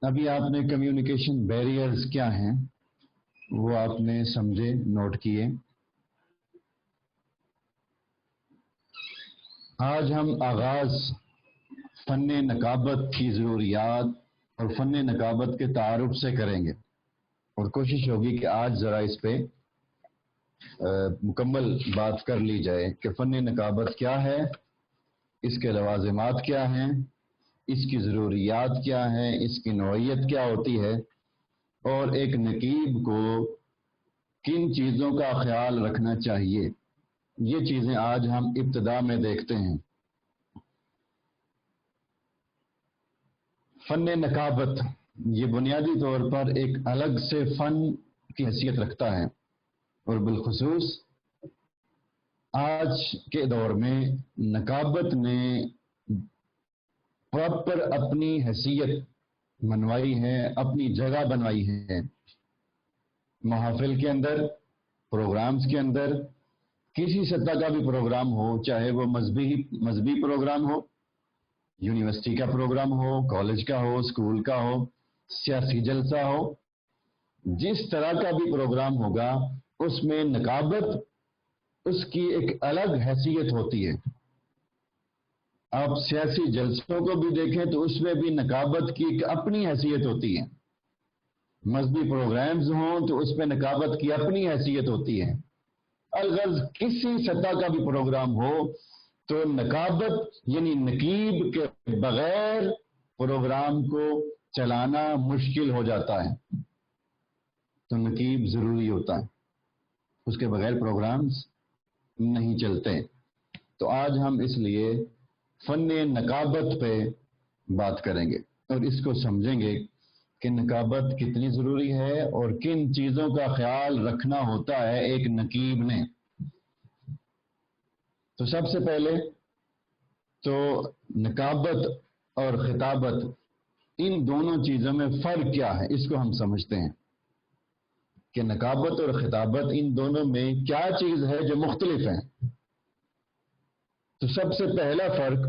ابھی آپ نے کمیونیکیشن بیریئرز کیا ہیں وہ آپ نے سمجھے، نوٹ کیے۔ آج ہم آغاز فن نقابت کی ضروریات اور فن نقابت کے تعارف سے کریں گے، اور کوشش ہوگی کہ آج ذرا اس پہ مکمل بات کر لی جائے کہ فن نقابت کیا ہے، اس کے لوازمات کیا ہیں، اس کی ضروریات کیا ہیں، اس کی نوعیت کیا ہوتی ہے، اور ایک نقیب کو کن چیزوں کا خیال رکھنا چاہیے۔ یہ چیزیں آج ہم ابتدا میں دیکھتے ہیں۔ فن نقابت یہ بنیادی طور پر ایک الگ سے فن کی حیثیت رکھتا ہے، اور بالخصوص آج کے دور میں نقابت نے پراپر اپنی حیثیت منوائی ہے، اپنی جگہ بنوائی ہے۔ محافل کے اندر، پروگرامز کے اندر، کسی سطح کا بھی پروگرام ہو، چاہے وہ مذہبی پروگرام ہو، یونیورسٹی کا پروگرام ہو، کالج کا ہو، اسکول کا ہو، سیاسی جلسہ ہو، جس طرح کا بھی پروگرام ہوگا اس میں نقابت اس کی ایک الگ حیثیت ہوتی ہے۔ آپ سیاسی جلسوں کو بھی دیکھیں تو اس میں بھی نقابت کی ایک اپنی حیثیت ہوتی ہے۔ مذہبی پروگرامز ہوں تو اس میں نقابت کی اپنی حیثیت ہوتی ہے۔ الغرض کسی سطح کا بھی پروگرام ہو تو نقابت یعنی نقیب کے بغیر پروگرام کو چلانا مشکل ہو جاتا ہے، تو نقیب ضروری ہوتا ہے، اس کے بغیر پروگرامز نہیں چلتے۔ تو آج ہم اس لیے فن نقابت پہ بات کریں گے اور اس کو سمجھیں گے کہ نقابت کتنی ضروری ہے اور کن چیزوں کا خیال رکھنا ہوتا ہے ایک نقیب نے۔ تو سب سے پہلے تو نقابت اور خطابت، ان دونوں چیزوں میں فرق کیا ہے اس کو ہم سمجھتے ہیں کہ نقابت اور خطابت ان دونوں میں کیا چیز ہے جو مختلف ہیں۔ تو سب سے پہلا فرق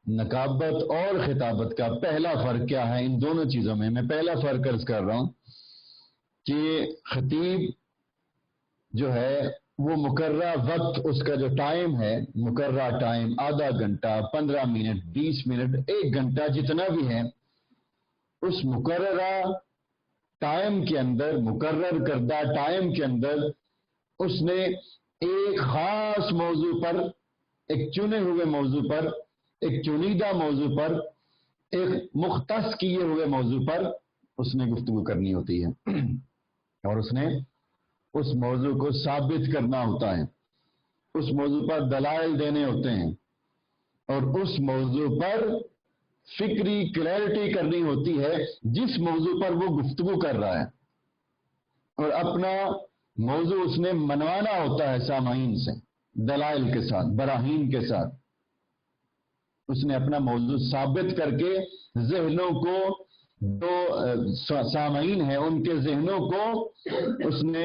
نقابت اور خطابت کا پہلا فرق کیا ہے ان دونوں چیزوں میں پہلا فرق عرض کر رہا ہوں کہ خطیب جو ہے وہ مقررہ وقت، اس کا جو ٹائم ہے، مقررہ ٹائم، آدھا گھنٹہ، 15 منٹ، 20 منٹ، 1 گھنٹہ، جتنا بھی ہے، اس مقررہ ٹائم کے اندر، مقرر کردہ ٹائم کے اندر اس نے ایک خاص موضوع پر، ایک چنے ہوئے موضوع پر، ایک چنیدہ موضوع پر، ایک مختص کیے ہوئے موضوع پر اس نے گفتگو کرنی ہوتی ہے، اور اس نے اس موضوع کو ثابت کرنا ہوتا ہے، اس موضوع پر دلائل دینے ہوتے ہیں، اور اس موضوع پر فکری کلیئرٹی کرنی ہوتی ہے جس موضوع پر وہ گفتگو کر رہا ہے، اور اپنا موضوع اس نے منوانا ہوتا ہے سامعین سے، دلائل کے ساتھ، براہین کے ساتھ۔ اس نے اپنا موضوع ثابت کر کے ذہنوں کو، جو سامعین ہیں ان کے ذہنوں کو اس نے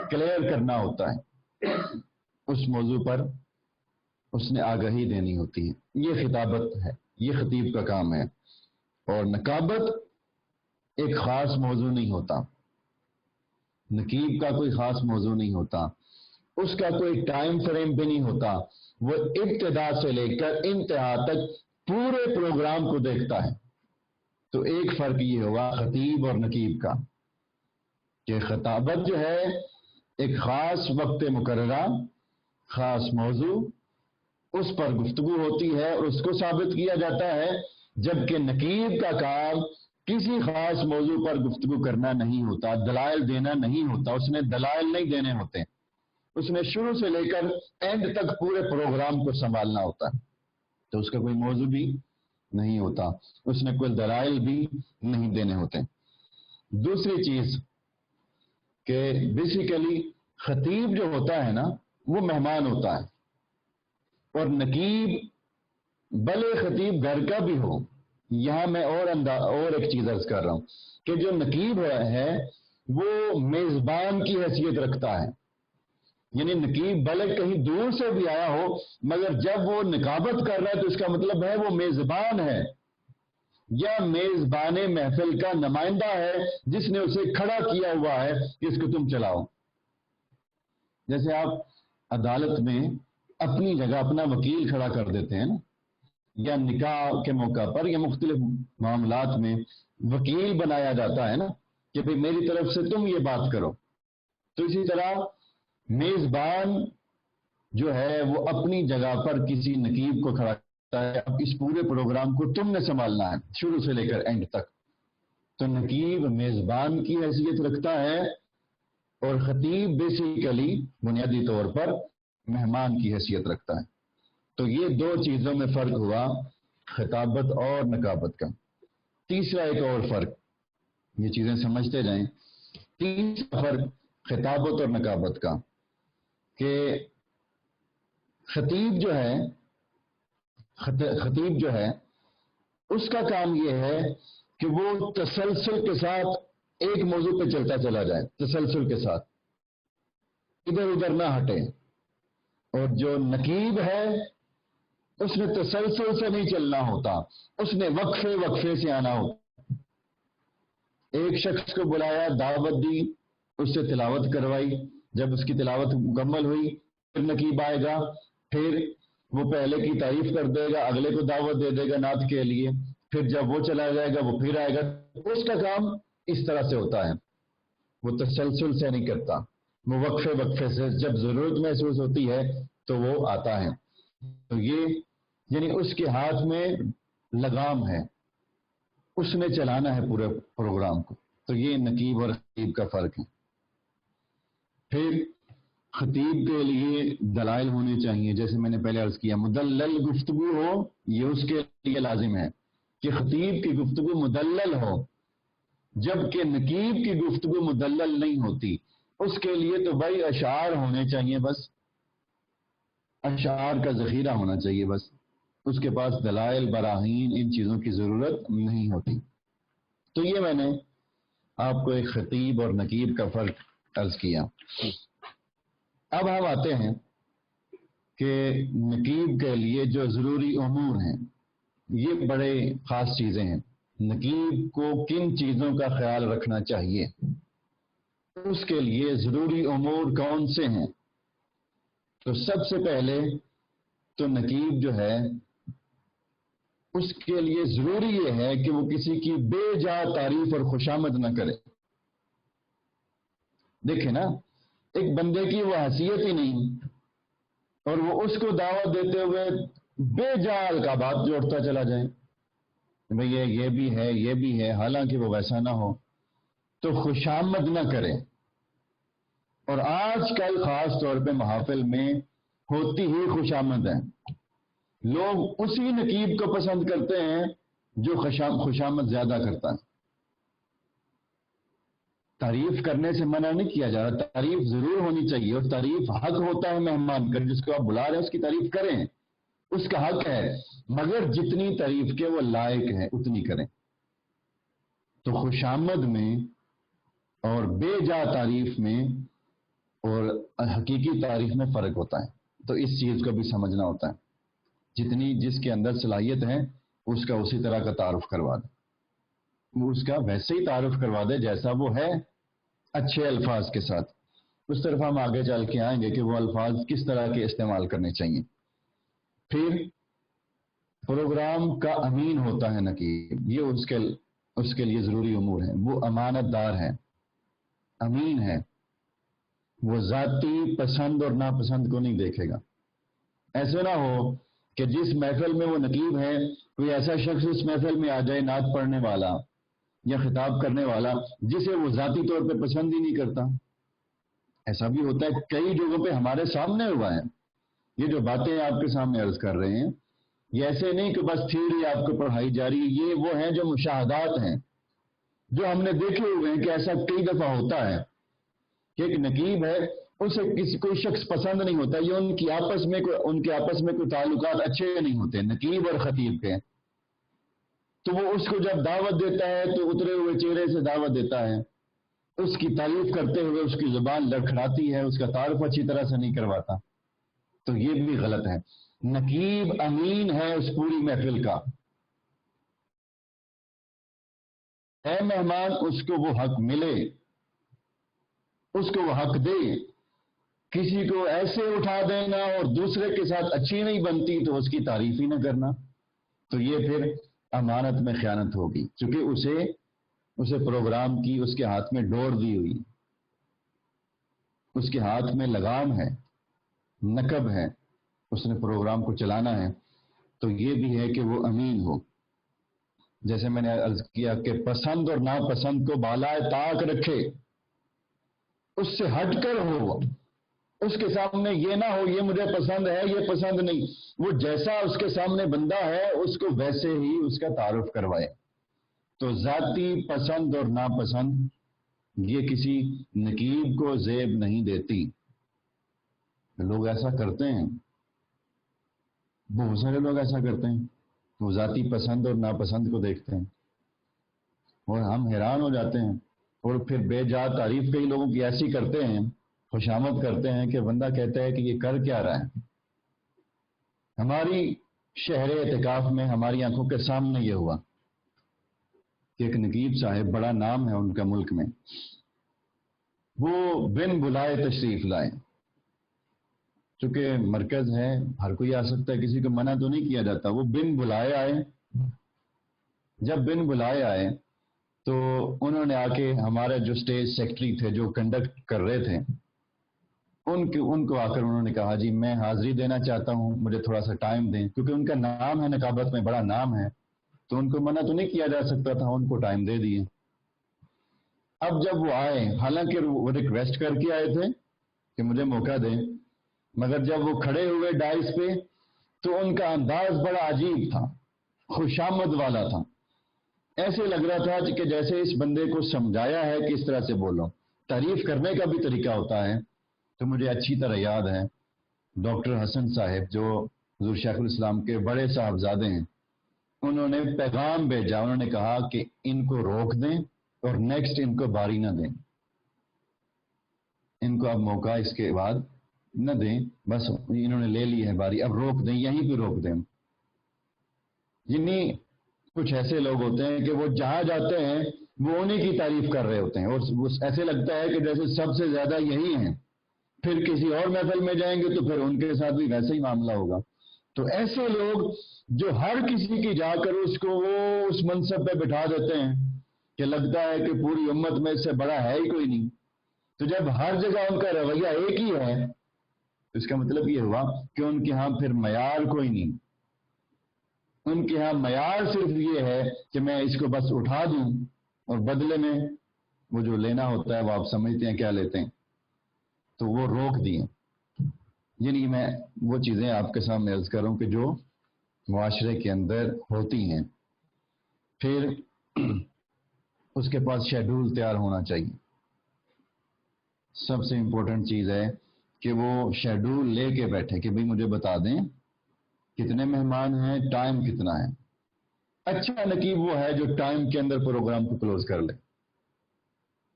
کلیئر کرنا ہوتا ہے، اس موضوع پر اس نے آگاہی دینی ہوتی ہے۔ یہ خطابت ہے، یہ خطیب کا کام ہے۔ اور نقابت ایک خاص موضوع نہیں ہوتا، نقیب کا کوئی خاص موضوع نہیں ہوتا، اس کا کوئی ٹائم فریم بھی نہیں ہوتا، وہ ابتدا سے لے کر انتہا تک پورے پروگرام کو دیکھتا ہے۔ تو ایک فرق یہ ہوا خطیب اور نقیب کا کہ خطابت جو ہے ایک خاص وقت مقررہ، خاص موضوع، اس پر گفتگو ہوتی ہے اور اس کو ثابت کیا جاتا ہے، جبکہ نقیب کا کام کسی خاص موضوع پر گفتگو کرنا نہیں ہوتا، دلائل دینا نہیں ہوتا، اس نے دلائل نہیں دینے ہوتے، اس نے شروع سے لے کر اینڈ تک پورے پروگرام کو سنبھالنا ہوتا ہے۔ تو اس کا کوئی موضوع بھی نہیں ہوتا، اس نے کوئی دلائل بھی نہیں دینے ہوتے۔ دوسری چیز کہ بیسیکلی خطیب جو ہوتا ہے نا وہ مہمان ہوتا ہے، اور نقیب بھلے خطیب گھر کا بھی ہو، یہاں میں اور ایک چیز عرض کر رہا ہوں کہ جو نقیب ہے وہ میزبان کی حیثیت رکھتا ہے، یعنی نقیب بھلے کہیں دور سے بھی آیا ہو مگر جب وہ نقابت کر رہا ہے تو اس کا مطلب ہے وہ میزبان ہے، یا میزبان محفل کا نمائندہ ہے جس نے اسے کھڑا کیا ہوا ہے کہ اس کو تم چلاؤ. جیسے آپ عدالت میں اپنی جگہ اپنا وکیل کھڑا کر دیتے ہیں نا، یا نکاح کے موقع پر یا مختلف معاملات میں وکیل بنایا جاتا ہے نا کہ بھئی میری طرف سے تم یہ بات کرو. تو اسی طرح میزبان جو ہے وہ اپنی جگہ پر کسی نقیب کو کھڑا کرتا ہے، اب اس پورے پروگرام کو تم نے سنبھالنا ہے شروع سے لے کر اینڈ تک. تو نقیب میزبان کی حیثیت رکھتا ہے اور خطیب بیسیکلی بنیادی طور پر مہمان کی حیثیت رکھتا ہے. تو یہ دو چیزوں میں فرق ہوا خطابت اور نکابت کا. تیسرا ایک اور فرق، یہ چیزیں سمجھتے جائیں. تیسرا فرق خطابت اور نکابت کا کہ خطیب جو ہے اس کا کام یہ ہے کہ وہ تسلسل کے ساتھ ایک موضوع پہ چلتا چلا جائے، تسلسل کے ساتھ ادھر ادھر نہ ہٹے. اور جو نقیب ہے اس نے تسلسل سے نہیں چلنا ہوتا، اس نے وقفے سے آنا ہوتا. ایک شخص کو بلایا، دعوت دی، اس سے تلاوت کروائی، جب اس کی تلاوت مکمل ہوئی پھر نقیب آئے گا، پھر وہ پہلے کی تعریف کر دے گا، اگلے کو دعوت دے دے گا نعت کے لیے، پھر جب وہ چلا جائے گا وہ پھر آئے گا. اس کا کام اس طرح سے ہوتا ہے، وہ تسلسل سے نہیں کرتا، وہ وقفے سے جب ضرورت محسوس ہوتی ہے تو وہ آتا ہے. تو یہ یعنی اس کے ہاتھ میں لگام ہے، اس نے چلانا ہے پورے پروگرام کو. تو یہ نقیب اور خطیب کا فرق ہے. پھر خطیب کے لیے دلائل ہونے چاہیے، جیسے میں نے پہلے عرض کیا مدلل گفتگو ہو، یہ اس کے لیے لازم ہے کہ خطیب کی گفتگو مدلل ہو، جبکہ نقیب کی گفتگو مدلل نہیں ہوتی. اس کے لیے تو بھائی اشعار ہونے چاہیے، بس اشعار کا ذخیرہ ہونا چاہیے، بس اس کے پاس دلائل براہین ان چیزوں کی ضرورت نہیں ہوتی. تو یہ میں نے آپ کو ایک خطیب اور نقیب کا فرق عرض کیا. اب ہم آتے ہیں کہ نقیب کے لیے جو ضروری امور ہیں یہ بڑے خاص چیزیں ہیں. نقیب کو کن چیزوں کا خیال رکھنا چاہیے، اس کے لیے ضروری امور کون سے ہیں؟ تو سب سے پہلے تو نقیب جو ہے اس کے لیے ضروری یہ ہے کہ وہ کسی کی بے جا تعریف اور خوشامد نہ کرے. دیکھیں نا، ایک بندے کی وہ حیثیت ہی نہیں اور وہ اس کو دعوت دیتے ہوئے بے جا القابات جوڑتا چلا جائے، بھئی یہ بھی ہے یہ بھی ہے، حالانکہ وہ ویسا نہ ہو. تو خوشامد نہ کرے. اور آج کل خاص طور پہ محافل میں ہوتی ہی خوشامد ہے. لوگ اسی نقیب کو پسند کرتے ہیں جو خوشامد زیادہ کرتا ہے. تعریف کرنے سے منع نہیں کیا جا رہا، تعریف ضرور ہونی چاہیے اور تعریف حق ہوتا ہے مہمان کا، جس کو آپ بلا رہے ہیں اس کی تعریف کریں، اس کا حق ہے، مگر جتنی تعریف کے وہ لائق ہے اتنی کریں. تو خوشامد میں اور بے جا تعریف میں اور حقیقی تعریف میں فرق ہوتا ہے. تو اس چیز کو بھی سمجھنا ہوتا ہے. جتنی جس کے اندر صلاحیت ہے اس کا اسی طرح کا تعارف کروا دے، اس کا ویسے ہی تعارف کروا دے جیسا وہ ہے، اچھے الفاظ کے ساتھ. اس طرف ہم آگے چل کے آئیں گے کہ وہ الفاظ کس طرح کے استعمال کرنے چاہیے. پھر پروگرام کا امین ہوتا ہے نقیب، یہ اس کے لیے ضروری امور ہیں. وہ امانت دار ہے، امین ہے، وہ ذاتی پسند اور ناپسند کو نہیں دیکھے گا. ایسے نہ ہو کہ جس محفل میں وہ نقیب ہے کوئی ایسا شخص اس محفل میں آ جائے نعت پڑھنے والا یا خطاب کرنے والا جسے وہ ذاتی طور پہ پسند ہی نہیں کرتا. ایسا بھی ہوتا ہے، کئی جگہوں پہ ہمارے سامنے ہوا ہے. یہ جو باتیں آپ کے سامنے عرض کر رہے ہیں یہ ایسے نہیں کہ بس تھیوری آپ کو پڑھائی جا رہی ہے، یہ وہ ہیں جو مشاہدات ہیں، جو ہم نے دیکھے ہوئے ہیں کہ ایسا کئی دفعہ ہوتا ہے کہ ایک نقیب ہے، اسے کوئی شخص پسند نہیں ہوتا، یہ ان کے آپس میں کوئی تعلقات اچھے نہیں ہوتے نقیب اور خطیب کے. تو وہ اس کو جب دعوت دیتا ہے تو اترے ہوئے چہرے سے دعوت دیتا ہے، اس کی تعریف کرتے ہوئے اس کی زبان لڑکھڑاتی ہے، اس کا تعارف اچھی طرح سے نہیں کرواتا. تو یہ بھی غلط ہے. نقیب امین ہے اس پوری محفل کا، اے مہمان اس کو وہ حق ملے، اس کو وہ حق دے. کسی کو ایسے اٹھا دینا اور دوسرے کے ساتھ اچھی نہیں بنتی تو اس کی تعریف ہی نہ کرنا، تو یہ پھر امانت میں خیانت ہوگی، کیونکہ اسے پروگرام کی اس کے ہاتھ میں ڈور دی ہوئی، اس کے ہاتھ میں لگام ہے، نقب ہے، اس نے پروگرام کو چلانا ہے. تو یہ بھی ہے کہ وہ امین ہو. جیسے میں نے عرض کیا کہ پسند اور ناپسند کو بالائے طاق رکھے، اس سے ہٹ کر ہو، اس کے سامنے یہ نہ ہو یہ مجھے پسند ہے یہ پسند نہیں، وہ جیسا اس کے سامنے بندہ ہے اس کو ویسے ہی اس کا تعارف کروائے. تو ذاتی پسند اور ناپسند یہ کسی نقیب کو زیب نہیں دیتی. لوگ ایسا کرتے ہیں، بہت سارے لوگ ایسا کرتے ہیں، وہ ذاتی پسند اور ناپسند کو دیکھتے ہیں اور ہم حیران ہو جاتے ہیں. اور پھر بے جا تعریف کئی لوگوں کی ایسی کرتے ہیں، خوشامد کرتے ہیں کہ بندہ کہتا ہے کہ یہ کر کیا رہا ہے. ہماری شہر اعتکاف میں ہماری آنکھوں کے سامنے یہ ہوا کہ ایک نقیب صاحب، بڑا نام ہے ان کا ملک میں، وہ بن بلائے تشریف لائے. چونکہ مرکز ہے ہر کوئی آ سکتا ہے، کسی کو منع تو نہیں کیا جاتا. وہ بن بلائے آئے. جب بن بلائے آئے تو انہوں نے آ کے ہمارے جو اسٹیج سیکرٹری تھے جو کنڈکٹ کر رہے تھے ان کو آ کر انہوں نے کہا جی میں حاضری دینا چاہتا ہوں، مجھے تھوڑا سا ٹائم دیں، کیونکہ ان کا نام ہے نقابت میں، بڑا نام ہے، تو ان کو منع تو نہیں کیا جا سکتا تھا. ان کو ٹائم دے دیے. اب جب وہ آئے، حالانکہ وہ ریکویسٹ کر کے آئے تھے کہ مجھے موقع دیں، مگر جب وہ کھڑے ہوئے ڈائس پہ تو ان کا انداز بڑا عجیب تھا، خوشامد والا تھا. ایسے لگ رہا تھا کہ جیسے اس بندے کو سمجھایا ہے کہ اس طرح سے بولو. تعریف کرنے کا بھی طریقہ ہوتا ہے. تو مجھے اچھی طرح یاد ہے ڈاکٹر حسن صاحب جو حضور شیخ الاسلام کے بڑے صاحبزادے ہیں، انہوں نے پیغام بھیجا. انہوں نے کہا کہ ان کو روک دیں اور نیکسٹ ان کو باری نہ دیں، ان کو اب موقع اس کے بعد نہ دیں، بس انہوں نے لے لی ہے باری، اب روک دیں، یہیں پہ روک دیں. یعنی کچھ ایسے لوگ ہوتے ہیں کہ وہ جہاں جاتے ہیں وہ انہیں کی تعریف کر رہے ہوتے ہیں، اور ایسے لگتا ہے کہ جیسے سب سے زیادہ یہی ہیں. پھر کسی اور محفل میں جائیں گے تو پھر ان کے ساتھ بھی ویسے ہی معاملہ ہوگا. تو ایسے لوگ جو ہر کسی کی جا کر اس کو وہ اس منصب پہ بٹھا دیتے ہیں کہ لگتا ہے کہ پوری امت میں اس سے بڑا ہے ہی کوئی نہیں. تو جب ہر جگہ ان کا رویہ ایک ہی ہے تو اس کا مطلب یہ ہوا کہ ان کے ہاں پھر معیار کوئی نہیں. ان کے ہاں معیار صرف یہ ہے کہ میں اس کو بس اٹھا دوں اور بدلے میں وہ جو لینا ہوتا ہے وہ آپ سمجھتے ہیں کیا لیتے ہیں، تو وہ روک دیے. یعنی میں وہ چیزیں آپ کے سامنے عرض کروں کہ جو معاشرے کے اندر ہوتی ہیں. پھر اس کے پاس شیڈول تیار ہونا چاہیے. سب سے امپورٹنٹ چیز ہے کہ وہ شیڈول لے کے بیٹھے کہ بھئی مجھے بتا دیں کتنے مہمان ہیں، ٹائم کتنا ہے. اچھا نقیب وہ ہے جو ٹائم کے اندر پروگرام کو کلوز کر لے،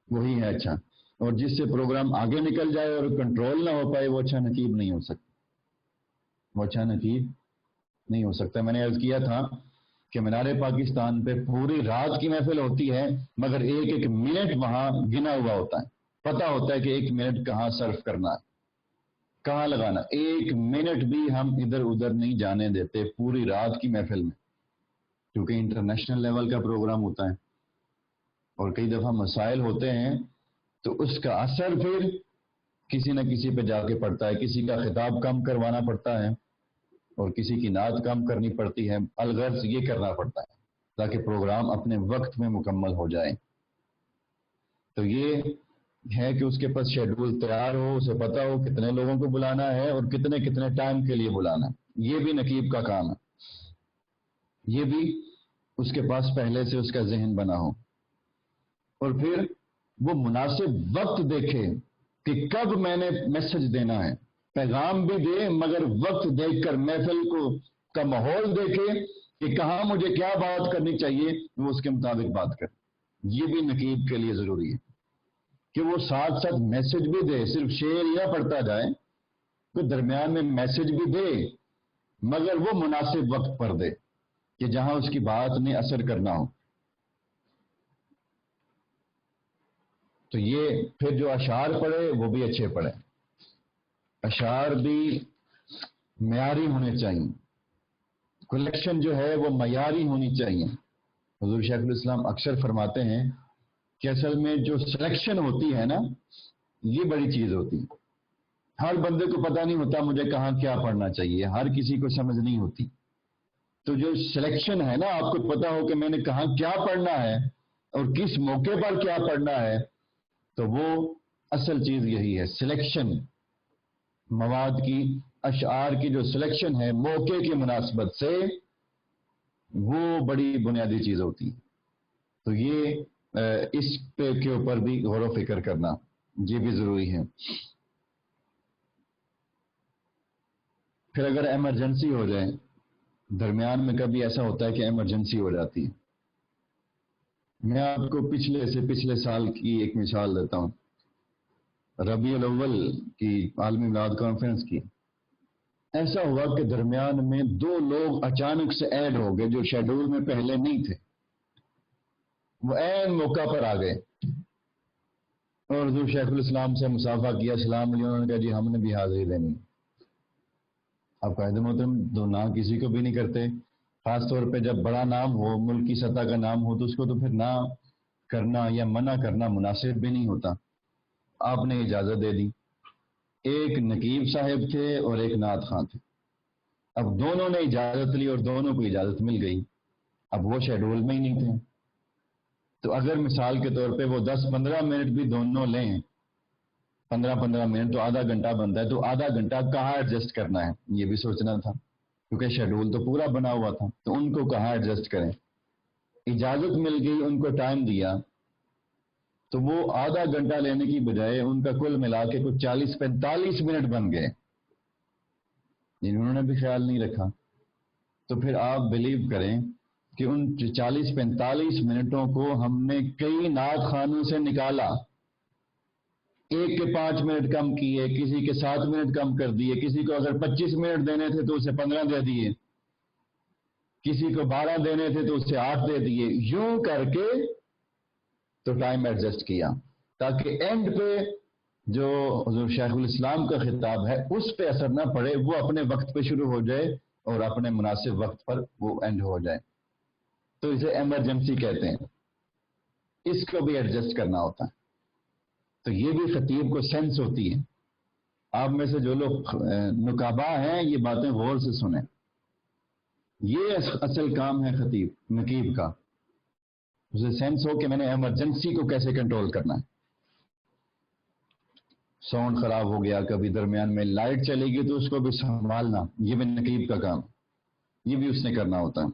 وہی ہے اچھا. اور جس سے پروگرام آگے نکل جائے اور کنٹرول نہ ہو پائے وہ اچھا نقیب نہیں ہو سکتا، وہ اچھا نقیب نہیں ہو سکتا. میں نے عرض کیا تھا کہ مینار پاکستان پہ پوری رات کی محفل ہوتی ہے مگر ایک ایک منٹ وہاں گنا ہوا ہوتا ہے، پتہ ہوتا ہے کہ ایک منٹ کہاں صرف کرنا ہے، کہاں لگانا. ایک منٹ بھی ہم ادھر ادھر نہیں جانے دیتے پوری رات کی محفل میں، کیونکہ انٹرنیشنل لیول کا پروگرام ہوتا ہے اور کئی دفعہ مسائل ہوتے ہیں تو اس کا اثر پھر کسی نہ کسی پہ جا کے پڑتا ہے. کسی کا خطاب کم کروانا پڑتا ہے اور کسی کی نعت کم کرنی پڑتی ہے، الغرض یہ کرنا پڑتا ہے تاکہ پروگرام اپنے وقت میں مکمل ہو جائے. تو یہ ہے کہ اس کے پاس شیڈول تیار ہو، اسے پتہ ہو کتنے لوگوں کو بلانا ہے اور کتنے کتنے ٹائم کے لیے بلانا ہے. یہ بھی نقیب کا کام ہے، یہ بھی اس کے پاس پہلے سے اس کا ذہن بنا ہو. اور پھر وہ مناسب وقت دیکھے کہ کب میں نے میسج دینا ہے، پیغام بھی دے مگر وقت دیکھ کر محفل کا ماحول دیکھے کہ کہاں مجھے کیا بات کرنی چاہیے، وہ اس کے مطابق بات کرے. یہ بھی نقیب کے لیے ضروری ہے کہ وہ ساتھ ساتھ میسج بھی دے، صرف شعر یا پڑھتا جائے، تو درمیان میں میسج بھی دے مگر وہ مناسب وقت پر دے کہ جہاں اس کی بات نے اثر کرنا ہو. تو یہ پھر جو اشعار پڑھے وہ بھی اچھے پڑھے، اشعار بھی معیاری ہونے چاہیے، کلیکشن جو ہے وہ معیاری ہونی چاہیے۔ حضور شیخ الاسلام اکثر فرماتے ہیں کہ اصل میں جو سلیکشن ہوتی ہے نا، یہ بڑی چیز ہوتی ہے۔ ہر بندے کو پتہ نہیں ہوتا مجھے کہاں کیا پڑھنا چاہیے، ہر کسی کو سمجھ نہیں ہوتی۔ تو جو سلیکشن ہے نا، آپ کو پتہ ہو کہ میں نے کہاں کیا پڑھنا ہے اور کس موقع پر کیا پڑھنا ہے، تو وہ اصل چیز یہی ہے، سلیکشن، مواد کی، اشعار کی جو سلیکشن ہے موقع کی مناسبت سے، وہ بڑی بنیادی چیز ہوتی ہے۔ تو یہ اس پہ کے اوپر بھی غور و فکر کرنا یہ بھی ضروری ہے۔ پھر اگر ایمرجنسی ہو جائے، درمیان میں کبھی ایسا ہوتا ہے کہ ایمرجنسی ہو جاتی ہے۔ میں آپ کو پچھلے سال کی ایک مثال دیتا ہوں، ربیع الاول کی عالمی میلاد کانفرنس کی۔ ایسا ہوا کہ درمیان میں 2 لوگ اچانک سے ایڈ ہو گئے جو شیڈول میں پہلے نہیں تھے، وہ عین موقع پر آ گئے اور حضور شیخ الاسلام سے مصافحہ کیا، سلام علیہ، انہوں نے کہا جی ہم نے بھی حاضری دینی۔ اب قائد محترم تو نہ کسی کو بھی نہیں کرتے، خاص طور پہ جب بڑا نام ہو، ملکی سطح کا نام ہو، تو اس کو تو پھر نہ کرنا یا منع کرنا مناسب بھی نہیں ہوتا۔ آپ نے اجازت دے دی۔ ایک نقیب صاحب تھے اور ایک نعت خواں تھے۔ اب دونوں نے اجازت لی اور دونوں کو اجازت مل گئی، اب وہ شیڈول میں ہی نہیں تھے۔ تو اگر مثال کے طور پہ وہ 10-15 منٹ بھی دونوں لیں، 15 منٹ تو آدھا گھنٹہ بنتا ہے، تو آدھا گھنٹہ کہاں ایڈجسٹ کرنا ہے یہ بھی سوچنا تھا، کیونکہ شیڈول تو پورا بنا ہوا تھا، تو ان کو کہاں ایڈجسٹ کریں۔ اجازت مل گئی، ان کو ٹائم دیا، تو وہ آدھا گھنٹہ لینے کی بجائے ان کا کل ملا کے کچھ 40-45 منٹ بن گئے، انہوں نے بھی خیال نہیں رکھا۔ تو پھر آپ بلیو کریں کہ ان 40-45 منٹوں کو ہم نے کئی نعت خوانوں سے نکالا، ایک کے 5 منٹ کم کیے، کسی کے 7 منٹ کم کر دیے، کسی کو اگر 25 منٹ دینے تھے تو اسے 15 دے دیے، کسی کو 12 دینے تھے تو اسے 8 دے دیے، یوں کر کے تو ٹائم ایڈجسٹ کیا، تاکہ اینڈ پہ جو حضور شیخ الاسلام کا خطاب ہے اس پہ اثر نہ پڑے، وہ اپنے وقت پہ شروع ہو جائے اور اپنے مناسب وقت پر وہ اینڈ ہو جائے۔ تو اسے ایمرجنسی کہتے ہیں، اس کو بھی ایڈجسٹ کرنا ہوتا ہے۔ تو یہ بھی خطیب کو سینس ہوتی ہے۔ آپ میں سے جو لوگ نقابہ ہیں یہ باتیں غور سے سنیں، یہ اصل کام ہے خطیب نقیب کا، اسے سینس ہو کہ میں نے ایمرجنسی کو کیسے کنٹرول کرنا ہے۔ ساؤنڈ خراب ہو گیا، کبھی درمیان میں لائٹ چلے گی تو اس کو بھی سنبھالنا، یہ بھی نقیب کا کام، یہ بھی اس نے کرنا ہوتا ہے۔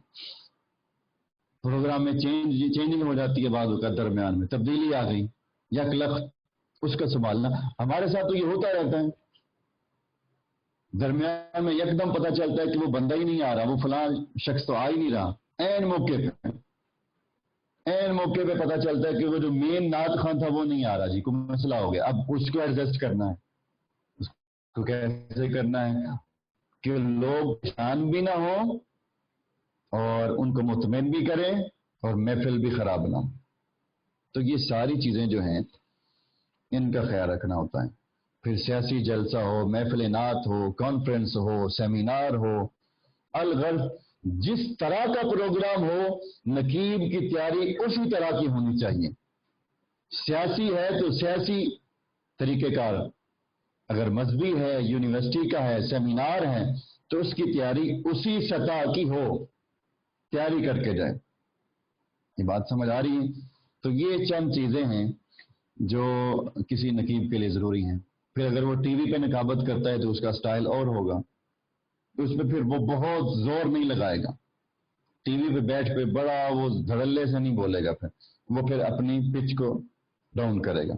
پروگرام میں چینجنگ ہو جاتی ہے، بعض اوقات درمیان میں تبدیلی آ گئی، یک لخت اس کا سنبھالنا۔ ہمارے ساتھ تو یہ ہوتا رہتا ہے، درمیان میں یکدم پتہ چلتا ہے کہ وہ بندہ ہی نہیں آ رہا، وہ فلاں شخص تو آ ہی نہیں رہا، عین موقع پہ پتہ چلتا ہے کہ وہ جو مین نعت خواں تھا وہ نہیں آ رہا، جی کوئی مسئلہ ہو گیا۔ اب اس کو ایڈجسٹ کرنا ہے، اس کو کیسے کرنا ہے کہ لوگ پریشان بھی نہ ہوں اور ان کو مطمئن بھی کریں اور محفل بھی خراب نہ ہو۔ تو یہ ساری چیزیں جو ہیں ان کا خیال رکھنا ہوتا ہے۔ پھر سیاسی جلسہ ہو، محفل نعت ہو، کانفرنس ہو، سیمینار ہو، الغرض جس طرح کا پروگرام ہو، نقیب کی تیاری اسی طرح کی ہونی چاہیے۔ سیاسی ہے تو سیاسی طریقہ کار، اگر مذہبی ہے، یونیورسٹی کا ہے، سیمینار ہے، تو اس کی تیاری اسی سطح کی ہو، تیاری کر کے جائے۔ یہ بات سمجھ آ رہی ہے؟ تو یہ چند چیزیں ہیں جو کسی نقیب کے لیے ضروری ہیں۔ پھر اگر وہ ٹی وی پہ نقابت کرتا ہے تو اس کا سٹائل اور ہوگا، اس میں پھر وہ بہت زور نہیں لگائے گا، ٹی وی پہ بیٹھ پہ بڑا وہ دھڑلے سے نہیں بولے گا، پھر وہ اپنی پچ کو ڈاؤن کرے گا،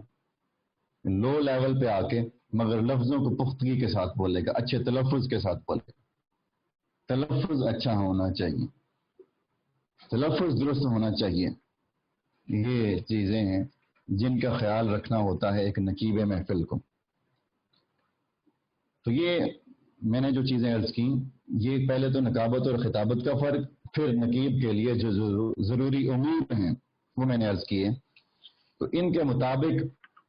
لو لیول پہ آ کے، مگر لفظوں کو پختگی کے ساتھ بولے گا، اچھے تلفظ کے ساتھ بولے گا۔ تلفظ اچھا ہونا چاہیے، تلفظ درست ہونا چاہیے۔ یہ چیزیں ہیں جن کا خیال رکھنا ہوتا ہے ایک نقیب محفل کو۔ تو یہ میں نے جو چیزیں عرض کی، یہ پہلے تو نقابت اور خطابت کا فرق، پھر نقیب کے لیے جو ضروری امور ہیں وہ میں نے عرض کیے۔ تو ان کے مطابق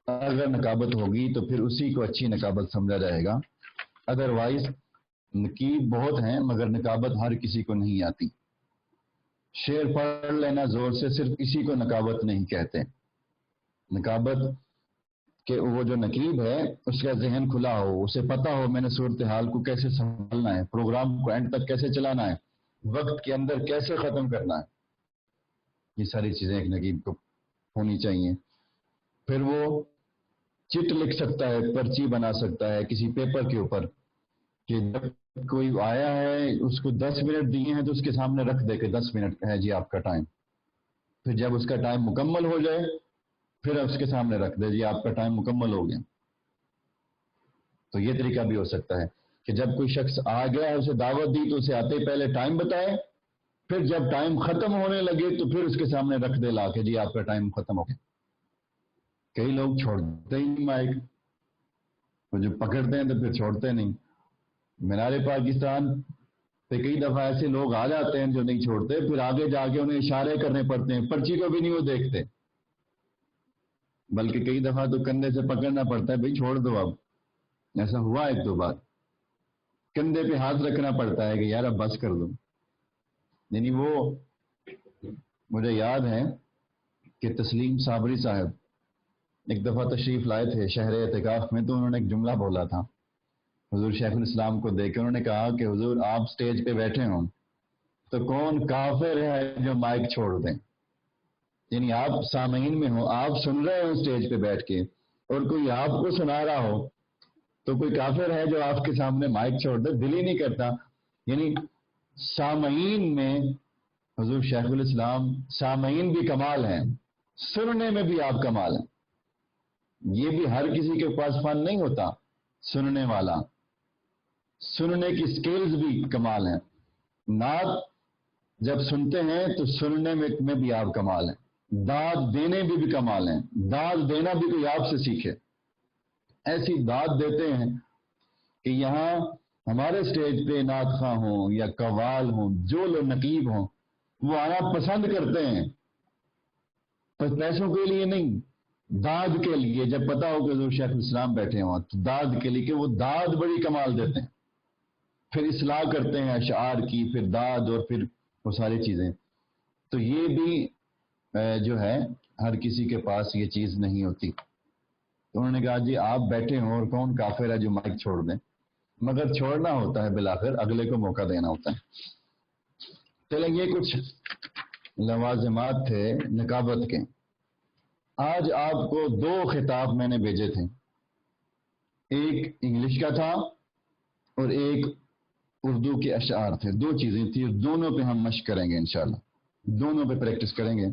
اگر نقابت ہوگی تو پھر اسی کو اچھی نقابت سمجھا جائے گا. ادروائز نقیب بہت ہیں مگر نقابت ہر کسی کو نہیں آتی. شعر پڑھ لینا زور سے صرف اسی کو نقابت نہیں کہتے. نقابت کہ وہ جو نقیب ہے اس کا ذہن کھلا ہو، اسے پتہ ہو میں نے صورتحال کو کیسے سنبھالنا ہے، پروگرام کو اینڈ تک کیسے چلانا ہے، وقت کے اندر کیسے ختم کرنا ہے. یہ ساری چیزیں ایک نقیب کو ہونی چاہیے. پھر وہ چٹ لکھ سکتا ہے، پرچی بنا سکتا ہے کسی پیپر کے اوپر کہ جب کوئی آیا ہے اس کو 10 منٹ دیے ہیں تو اس کے سامنے رکھ دے کہ 10 منٹ ہے جی آپ کا ٹائم. پھر جب اس کا ٹائم مکمل ہو جائے پھر اس کے سامنے رکھ دے جی آپ کا ٹائم مکمل ہو گیا. تو یہ طریقہ بھی ہو سکتا ہے کہ جب کوئی شخص آ گیا ہے اسے دعوت دی تو اسے آتے ہی پہلے ٹائم بتائے، پھر جب ٹائم ختم ہونے لگے تو پھر اس کے سامنے رکھ دے لا کے جی آپ کا ٹائم ختم ہو گیا. کئی لوگ چھوڑتے ہی نہیں مائک، وہ جو پکڑتے ہیں تو پھر چھوڑتے نہیں. مینار پاکستان پہ کئی دفعہ ایسے لوگ آ جاتے ہیں جو نہیں چھوڑتے، پھر آگے جا کے انہیں اشارے کرنے پڑتے ہیں، پرچی کو بھی نہیں وہ دیکھتے، بلکہ کئی دفعہ تو کندھے سے پکڑنا پڑتا ہے بھئی چھوڑ دو اب. ایسا ہوا ایک دو بار، کندھے پہ ہاتھ رکھنا پڑتا ہے کہ یار اب بس کر دو. یعنی وہ مجھے یاد ہے کہ تسلیم صابری صاحب ایک دفعہ تشریف لائے تھے شہر اعتکاف میں، تو انہوں نے ایک جملہ بولا تھا حضور شیخ الاسلام کو دیکھ کے. انہوں نے کہا کہ حضور آپ سٹیج پہ بیٹھے ہوں تو کون کافر ہے جو مائک چھوڑ دیں. یعنی آپ سامعین میں ہوں، آپ سن رہے ہوں سٹیج پہ بیٹھ کے اور کوئی آپ کو سنا رہا ہو تو کوئی کافر ہے جو آپ کے سامنے مائک چھوڑ دے؟ دل ہی نہیں کرتا. یعنی سامعین میں حضور شیخ الاسلام، سامعین بھی کمال ہیں، سننے میں بھی آپ کمال ہیں. یہ بھی ہر کسی کے پاس فن نہیں ہوتا سننے والا، سننے کی سکلز بھی کمال ہیں. نعت جب سنتے ہیں تو سننے میں بھی آپ کمال ہیں، داد دینے بھی کمال ہیں، داد دینا بھی کوئی آپ سے سیکھے. ایسی داد دیتے ہیں کہ یہاں ہمارے سٹیج پہ نعت خواں ہوں یا قوال ہوں، جو لوگ نقیب ہوں وہ آنا پسند کرتے ہیں، پیسوں کے لیے نہیں، داد کے لیے. جب پتا ہو کہ حضور شیخ الاسلام بیٹھے ہوں تو داد کے لیے، کہ وہ داد بڑی کمال دیتے ہیں. پھر اصلاح کرتے ہیں اشعار کی، پھر داد اور پھر وہ ساری چیزیں. تو یہ بھی جو ہے ہر کسی کے پاس یہ چیز نہیں ہوتی. تو انہوں نے کہا جی آپ بیٹھے ہوں اور کون کافر ہے جو مائک چھوڑ دیں، مگر چھوڑنا ہوتا ہے بالآخر، اگلے کو موقع دینا ہوتا ہے. چلیں یہ کچھ لوازمات تھے نقابت کے. آج آپ کو 2 خطاب میں نے بھیجے تھے، ایک انگلش کا تھا اور ایک اردو کے اشعار تھے. 2 چیزیں تھیں، دونوں پہ ہم مشق کریں گے انشاءاللہ، دونوں پہ پریکٹس کریں گے،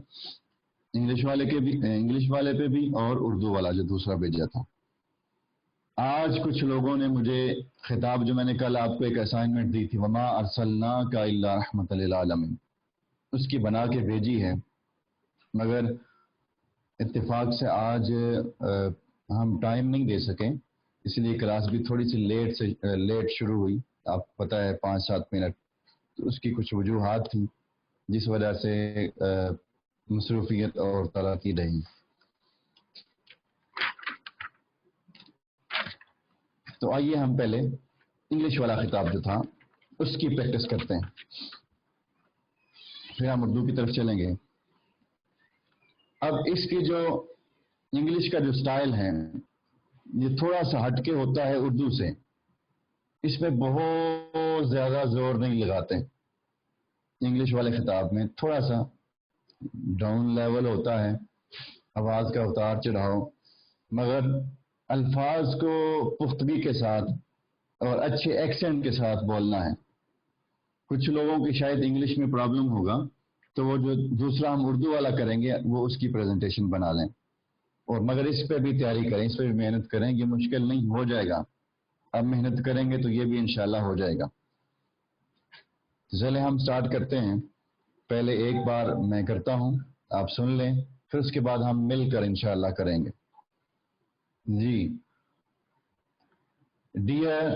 انگلش والے پہ بھی اور اردو والا جو دوسرا بھیجا تھا. آج کچھ لوگوں نے مجھے خطاب، جو میں نے کل آپ کو ایک اسائنمنٹ دی تھی وما ارسلناک الا رحمۃ للعالمین، اس کی بنا کے بھیجی ہے، مگر اتفاق سے آج ہم ٹائم نہیں دے سکیں، اس لیے کلاس بھی تھوڑی سی لیٹ شروع ہوئی. آپ کو پتہ ہے 5-7 منٹ، تو اس کی کچھ وجوہات تھیں جس وجہ سے مصروفیت اور ترقی رہی. تو آئیے ہم پہلے انگلش والا خطاب جو تھا اس کی پریکٹس کرتے ہیں، پھر ہم اردو کی طرف چلیں گے. اب اس کی جو انگلش کا جو سٹائل ہے یہ تھوڑا سا ہٹ کے ہوتا ہے اردو سے، اس میں بہت زیادہ زور نہیں لگاتے. انگلش والے خطاب میں تھوڑا سا ڈاؤن لیول ہوتا ہے، آواز کا اتار چڑھاؤ، مگر الفاظ کو پختگی کے ساتھ اور اچھے ایکسنٹ کے ساتھ بولنا ہے. کچھ لوگوں کی شاید انگلش میں پرابلم ہوگا تو وہ جو دوسرا ہم اردو والا کریں گے وہ اس کی پریزنٹیشن بنا لیں، اور مگر اس پہ بھی تیاری کریں، اس پہ بھی محنت کریں. یہ مشکل نہیں، ہو جائے گا، اب محنت کریں گے تو یہ بھی انشاءاللہ ہو جائے گا. چلیں ہم سٹارٹ کرتے ہیں. پہلے ایک بار میں کرتا ہوں، آپ سن لیں، پھر اس کے بعد ہم مل کر انشاءاللہ کریں گے. جی. ڈیئر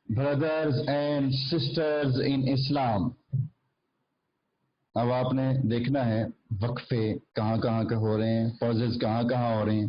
بردرز اینڈ سسٹرز ان اسلام، اب آپ نے دیکھنا ہے وقفے کہاں کہاں کے ہو رہے ہیں، پازز کہاں کہاں ہو رہے ہیں.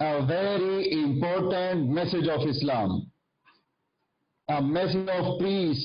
a very important message of Islam, a message of peace.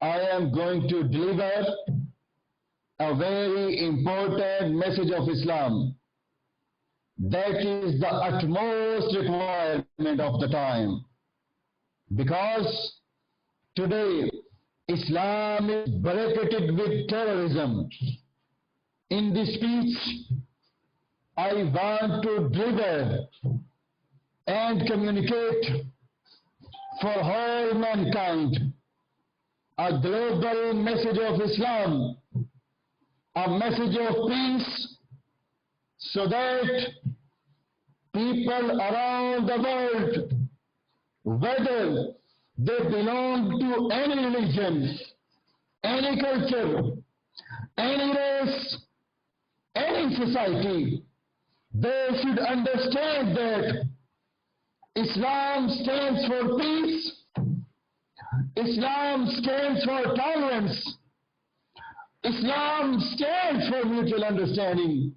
I am going to deliver a very important message of Islam. That is the utmost requirement of the time. Because today Islam is barricaded with terrorism. In this speech, I want to deliver and communicate for all mankind a global message of Islam, a message of peace, so that people around the world, whether they belong to any religion, any culture, any race, any society, they should understand that Islam stands for peace, Islam stands for tolerance, Islam stands for mutual understanding,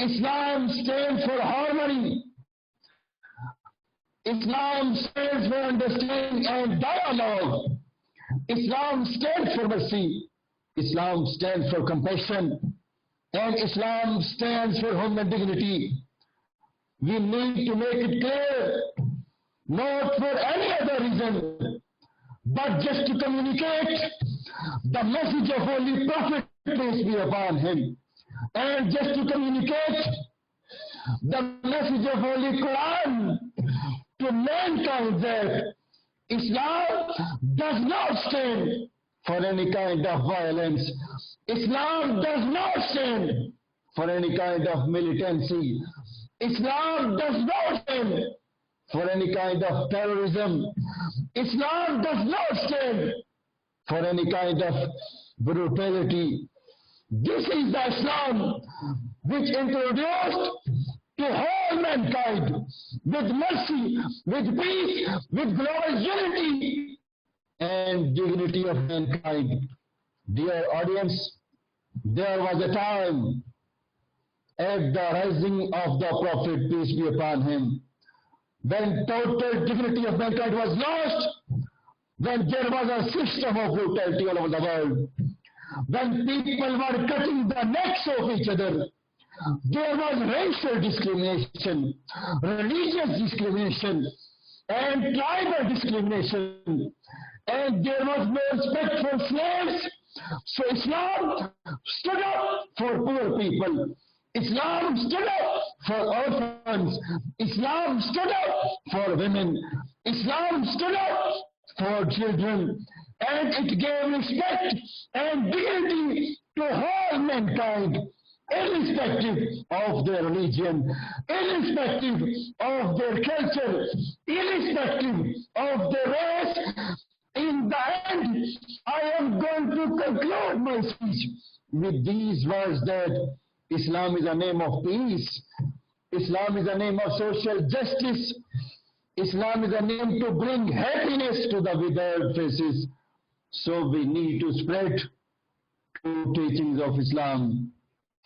Islam stands for harmony, Islam stands for understanding and dialogue. Islam stands for mercy. Islam stands for compassion. And Islam stands for human dignity. We need to make it clear, not for any other reason, but just to communicate the message of Holy Prophet, peace be upon him, and just to communicate the message of Holy Quran to mankind, that Islam does not stand for any kind of violence. Islam does not stand for any kind of militancy. Islam does not stand for any kind of terrorism. Islam does not stand for any kind of brutality. This is the Islam which introduced to all mankind with mercy, with peace, with global unity and dignity of mankind. Dear audience, there was a time at the rising of the Prophet, peace be upon him, when total dignity of mankind was lost, when there was a system of brutality all over the world, when people were cutting the necks of each other. There was racial discrimination, religious discrimination, and tribal discrimination, and there was no respect for slaves. So Islam stood up for poor people. Islam stood up for orphans. Islam stood up for women. Islam stood up for children, and it gave respect and dignity to all mankind, irrespective of their religion, irrespective of their culture, irrespective of their race. In the end, I am going to conclude my speech with these words, that Islam is a name of peace, Islam is a name of social justice, Islam is a name to bring happiness to the withered faces. So we need to spread true teachings of Islam.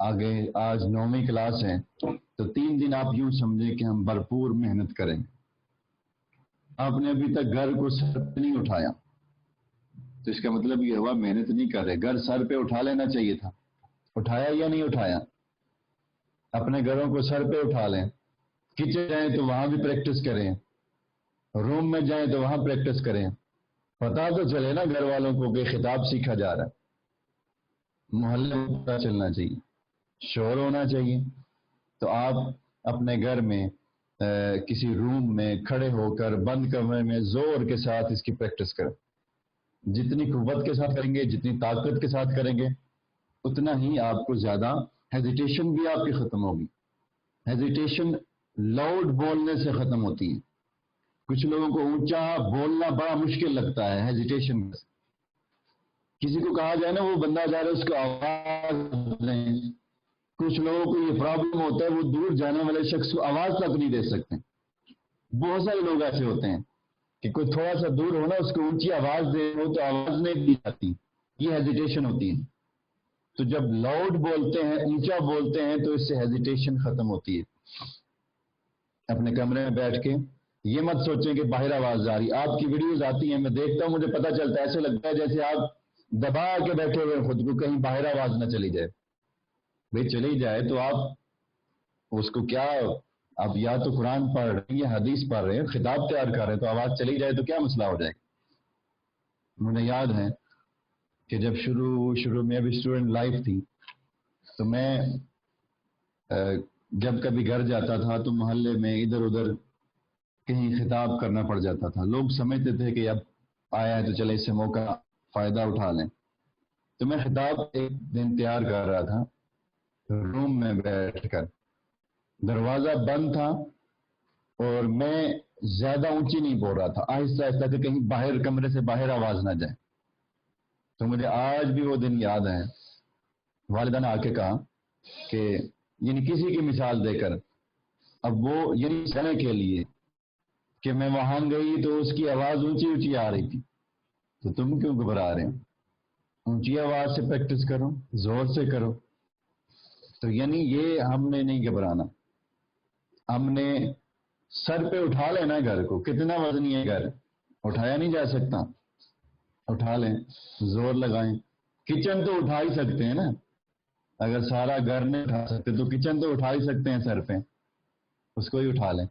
آگے آج 9ویں class ہے، تو 3 دن آپ یوں سمجھیں کہ ہم بھرپور محنت کریں گے۔ آپ نے ابھی تک گھر کو سر پہ نہیں اٹھایا، تو اس کا مطلب یہ ہوا محنت نہیں کر رہے۔ گھر سر پہ اٹھا لینا چاہیے تھا، اٹھایا یا نہیں اٹھایا؟ اپنے گھروں کو سر پہ اٹھا لیں۔ کچن جائیں تو وہاں بھی پریکٹس کریں، روم میں جائیں تو وہاں پریکٹس کریں۔ پتا تو چلے نا گھر والوں کو کہ خطاب سیکھا جا رہا ہے، محلے میں پتا چلنا چاہیے، شور ہونا چاہیے۔ تو آپ اپنے گھر میں کسی روم میں کھڑے ہو کر بند کمرے میں زور کے ساتھ اس کی پریکٹس کریں۔ جتنی قوت کے ساتھ کریں گے، جتنی طاقت کے ساتھ کریں گے، اتنا ہی آپ کو زیادہ ہیزیٹیشن بھی آپ کی ختم ہوگی۔ ہیزیٹیشن لاؤڈ بولنے سے ختم ہوتی ہے۔ کچھ لوگوں کو اونچا بولنا بڑا مشکل لگتا ہے ہیزیٹیشن۔ کسی کو کہا جائے نا وہ بندہ جا رہا ہے اس کو آواز دیں، کچھ لوگوں کو یہ پرابلم ہوتا ہے وہ دور جانے والے شخص کو آواز تک نہیں دے سکتے۔ بہت سارے لوگ ایسے ہوتے ہیں کہ کوئی تھوڑا سا دور ہونا اس کو اونچی آواز دے وہ تو آواز نہیں دی جاتی، یہ ہیزیٹیشن ہوتی ہے۔ تو جب لاؤڈ بولتے ہیں، اونچا بولتے ہیں، تو اس سے ہیزیٹیشن ختم ہوتی ہے۔ اپنے کمرے میں بیٹھ کے یہ مت سوچیں کہ باہر آواز آ رہی۔ آپ کی ویڈیوز آتی ہیں، میں دیکھتا ہوں، مجھے پتہ چلتا ہے، ایسے لگتا ہے جیسے آپ دبا کے بیٹھے ہوئے خود کو، کہیں باہر آواز نہ چلی جائے۔ بھئی چلی جائے تو آپ اس کو کیا، آپ یا تو قرآن پڑھ رہے ہیں یا حدیث پڑھ رہے ہیں، خطاب تیار کر رہے ہیں، تو آواز چلی جائے تو کیا مسئلہ ہو جائے گا۔ مجھے یاد ہے کہ جب شروع میں ابھی اسٹوڈنٹ لائف تھی، تو میں جب کبھی گھر جاتا تھا تو محلے میں ادھر ادھر کہیں خطاب کرنا پڑ جاتا تھا۔ لوگ سمجھتے تھے کہ اب آیا ہے تو چلے اس سے موقع فائدہ اٹھا لیں۔ تو میں خطاب ایک دن تیار کر رہا تھا روم میں بیٹھ کر، دروازہ بند تھا اور میں زیادہ اونچی نہیں بول رہا تھا، آہستہ آہستہ کہ کہیں باہر کمرے سے باہر آواز نہ جائے۔ تو مجھے آج بھی وہ دن یاد ہے، والدہ نے آ کے کہا کہ یعنی کسی کی مثال دے کر، اب وہ یعنی سنے کے لیے کہ میں وہاں گئی تو اس کی آواز اونچی اونچی آ رہی تھی، تو تم کیوں گھبرا رہے ہو؟ اونچی آواز سے پریکٹس کرو، زور سے کرو۔ تو یعنی یہ ہم نے نہیں گھبرانا، ہم نے سر پہ اٹھا لینا گھر کو۔ کتنا وزنی ہے گھر، اٹھایا نہیں جا سکتا، اٹھا لیں، زور لگائیں۔ کچن تو اٹھا ہی سکتے ہیں نا، اگر سارا گھر نہیں اٹھا سکتے تو کچن تو اٹھا ہی سکتے ہیں، سر پہ اس کو ہی اٹھا لیں۔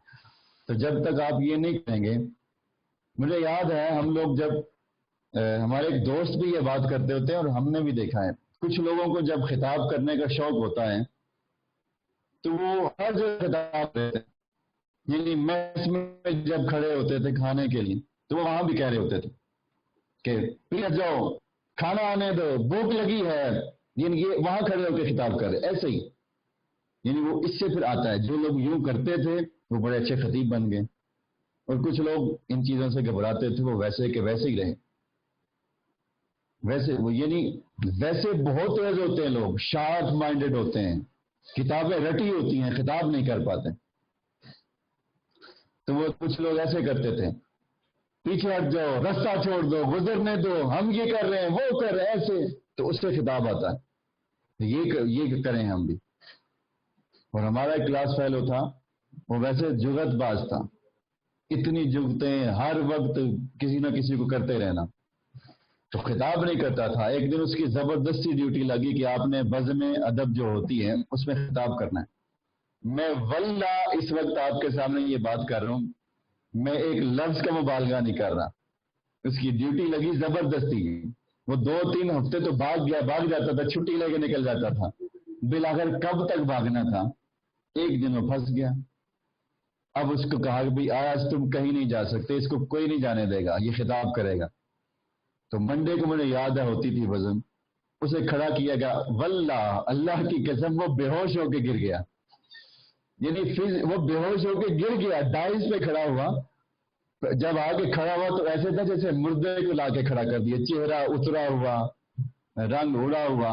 تو جب تک آپ یہ نہیں کریں گے، مجھے یاد ہے ہم لوگ جب ہمارے ایک دوست بھی یہ بات کرتے ہوتے ہیں اور ہم نے بھی دیکھا ہے، کچھ لوگوں کو جب خطاب کرنے کا شوق ہوتا ہے تو وہ ہر جگہ خطاب کرتے ہیں۔ یعنی میس میں جب کھڑے ہوتے تھے کھانے کے لیے تو وہ وہاں بھی کہہ رہے ہوتے تھے کہ پلیز جاؤ کھانا آنے دو، بھوک لگی ہے، یعنی یہ وہاں کھڑے ہو کے خطاب کر رہے ایسے ہی۔ یعنی وہ اس سے پھر آتا ہے، جو لوگ یوں کرتے تھے وہ بڑے اچھے خطیب بن گئے، اور کچھ لوگ ان چیزوں سے گھبراتے تھے، وہ ویسے کہ ویسے ہی رہے۔ ویسے وہ یعنی ویسے بہت تیز ہوتے ہیں لوگ، شارپ مائنڈڈ ہوتے ہیں، کتابیں رٹی ہوتی ہیں، خطاب نہیں کر پاتے۔ تو وہ کچھ لوگ ایسے کرتے تھے، پیچھے ہٹ جاؤ، رستہ چھوڑ دو، گزرنے دو، ہم یہ کر رہے ہیں وہ کر رہے ہیں، ایسے تو اس سے خطاب آتا ہے۔ یہ کریں ہم بھی۔ اور ہمارا ایک کلاس فیلو تھا، وہ ویسے جگت باز تھا، اتنی جگتیں ہر وقت کسی نہ کسی کو کرتے رہنا، تو خطاب نہیں کرتا تھا۔ ایک دن اس کی زبردستی ڈیوٹی لگی کہ آپ نے بزم ادب جو ہوتی ہے اس میں خطاب کرنا ہے۔ میں واللہ اس وقت آپ کے سامنے یہ بات کر رہا ہوں، میں ایک لفظ کا مبالغہ نہیں کر رہا، اس کی ڈیوٹی لگی زبردستی۔ وہ 2-3 ہفتے تو بھاگ جاتا تھا، چھٹی لے کے نکل جاتا تھا، بالآخر کب تک بھاگنا تھا، ایک دن وہ پھنس گیا۔ اب اس کو کہا کہ بھئی آج تم کہیں نہیں جا سکتے، اس کو کوئی نہیں جانے دے گا، یہ خطاب کرے گا۔ تو منڈے کو مجھے یاد ہے ہوتی تھی وزن، اسے کھڑا کیا گیا، واللہ اللہ کی قسم وہ بے ہوش ہو کے گر گیا، یعنی وہ بے ہوش ہو کے گر گیا، ڈائز پہ کھڑا ہوا۔ جب آگے کھڑا ہوا تو ایسے تھا جیسے مردے کو لا کے کھڑا کر دیا، چہرہ اترا ہوا، رنگ اڑا ہوا،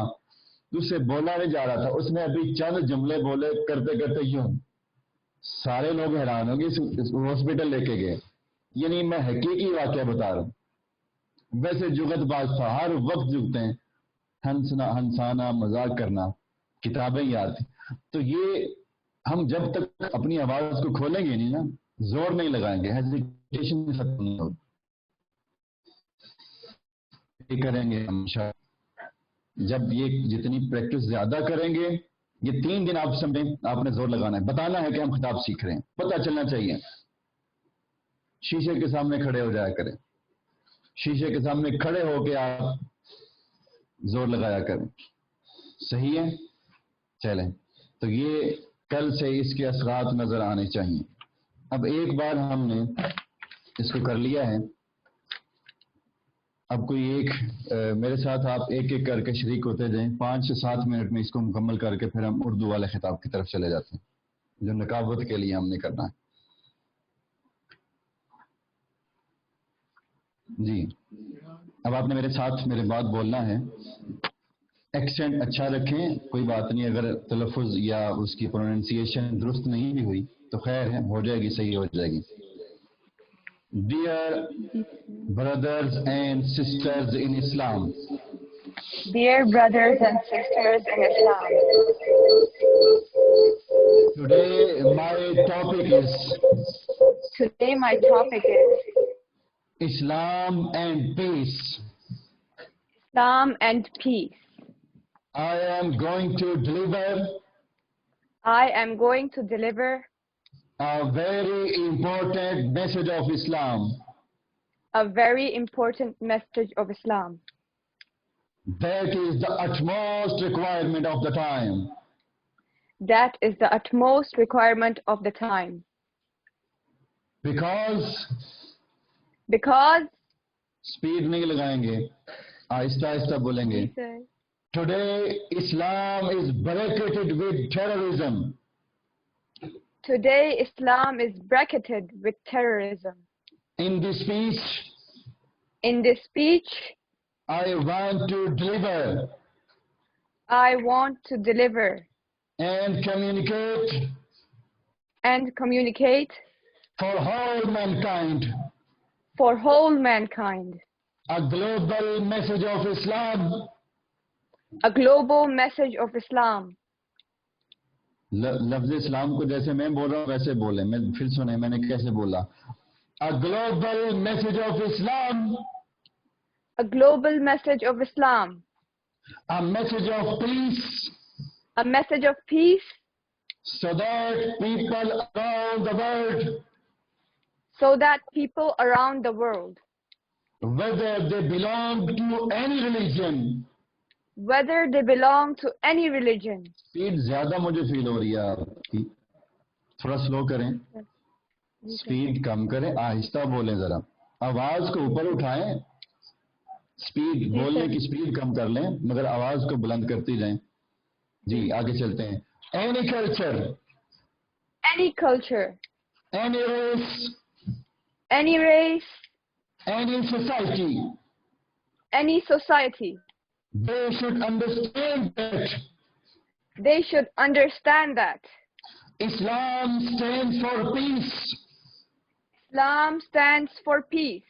اس سے بولا نہیں جا رہا تھا۔ اس نے ابھی چند جملے بولے، کرتے کرتے یوں، سارے لوگ حیران ہوں گے، ہاسپٹل لے کے گئے۔ یعنی میں حقیقی واقعہ بتا رہا ہوں، ویسے جگت باز تھا، ہر وقت جگتے ہیں، ہنسانا مذاق کرنا۔ کتابیں یاد تھیں. تو یہ ہم جب تک اپنی آواز کو کھولیں گے نہیں نا، زور نہیں لگائیں گے، ہیزیٹیشن ختم نہیں ہوگی. یہ کریں گے ہمیشہ. جب یہ جتنی پریکٹس زیادہ کریں گے، یہ 3 دن آپ سمجھیں، آپ نے زور لگانا ہے، بتانا ہے کہ ہم خطاب سیکھ رہے ہیں، پتہ چلنا چاہیے. شیشے کے سامنے کھڑے ہو جایا کریں، شیشے کے سامنے کھڑے ہو کے آپ زور لگایا کریں. صحیح ہے؟ چلیں، تو یہ کل سے اس کے اثرات نظر آنے چاہیے. اب ایک بار ہم نے اس کو کر لیا ہے، اب کوئی ایک میرے ساتھ آپ ایک ایک کر کے شریک ہوتے جائیں. 5 سے 7 منٹ میں اس کو مکمل کر کے پھر ہم اردو والے خطاب کی طرف چلے جاتے ہیں جو نکابت کے لیے ہم نے کرنا ہے. جی اب آپ نے میرے ساتھ میرے بات بولنا ہے. ایکسینٹ اچھا رکھیں، کوئی بات نہیں، اگر تلفظ یا اس کی پروننسیشن درست نہیں بھی ہوئی تو خیر ہے، ہو جائے گی، صحیح ہو جائے گی. Dear brothers and sisters in Islam. Dear brothers and sisters in Islam. Today my topic is Islam and peace. Islam and peace. I am going to deliver a very important message of Islam. A very important message of Islam. That is the utmost requirement of the time. That is the utmost requirement of the time. Because speed نہیں لگائیں گے، آہستہ آہستہ بولیں گے. Today Islam is bracketed with terrorism. Today Islam is bracketed with terrorism. In this speech, I want to deliver and communicate for whole mankind a global message of Islam. A global message of Islam. لفظ اسلام کو جیسے میں بول رہا ہوں ویسے بولیں. میں پھر سنیں میں نے کیسے بولا. A global message of Islam. A global message of Islam. A message of peace. A message of peace. So that people around the world, whether they belong to any religion. Speed زیادہ مجھے فیل ہو رہی ہے آپ کی، تھوڑا سلو کریں، speed کم کریں، آہستہ بولیں، ذرا آواز کو اوپر اٹھائیں. اسپیڈ بولنے کی اسپیڈ کم کر لیں مگر آواز کو بلند کرتی جائیں. جی آگے چلتے ہیں. Any culture, any race, any society, they should understand that Islam stands for peace. Islam stands for peace.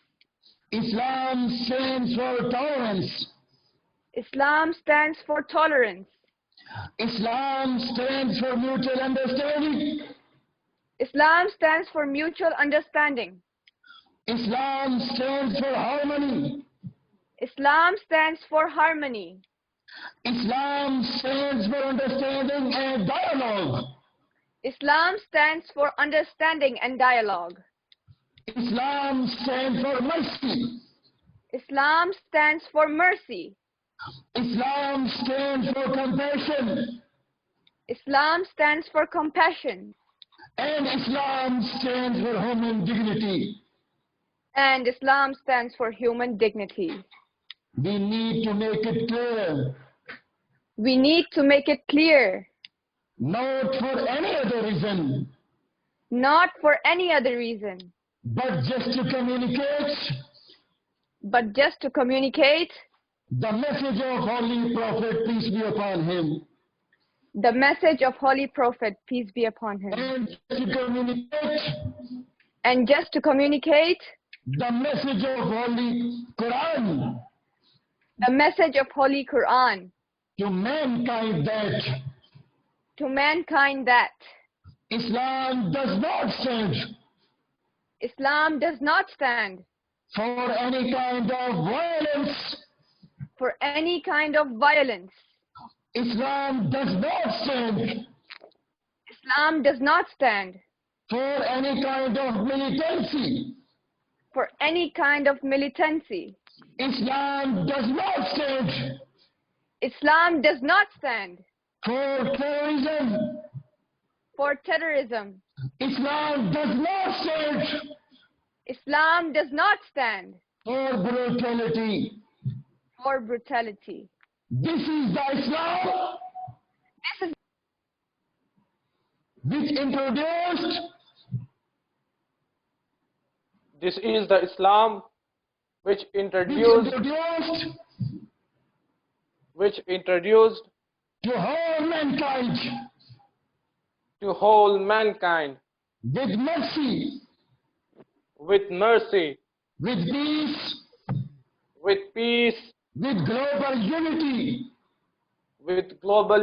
Islam stands for tolerance. Islam stands for tolerance. Islam stands for mutual understanding. Islam stands for mutual understanding. Islam stands for harmony. Islam stands for harmony. Islam stands for understanding and dialogue. Islam stands for understanding and dialogue. Islam stands for mercy. Islam stands for mercy. Islam stands for compassion. Islam stands for compassion. And Islam stands for human dignity. And Islam stands for human dignity. We need to make it clear. We need to make it clear. Not for any other reason. Not for any other reason. But just to communicate. The message of Holy Prophet, peace be upon him. The message of Holy Prophet, peace be upon him. And just to communicate. The message of Holy Quran. The message of Holy Quran. To mankind that to mankind that Islam does not stand Islam does not stand for any kind of violence. for any kind of violence. Islam does not stand Islam does not stand for any kind of militancy. for any kind of militancy. Islam does not stand Islam does not stand for terrorism. for terrorism. Islam does not stand Islam does not stand for brutality. for brutality. This is the Islam This is which introduced This is the Islam which introduced to whole mankind to whole mankind with mercy, with mercy, with peace, with peace, with global unity. with global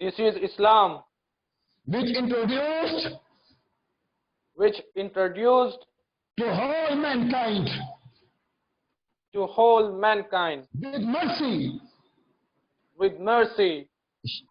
This is Islam which introduced to whole mankind to whole mankind with mercy. with mercy.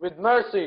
with mercy,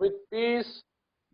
with peace,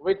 with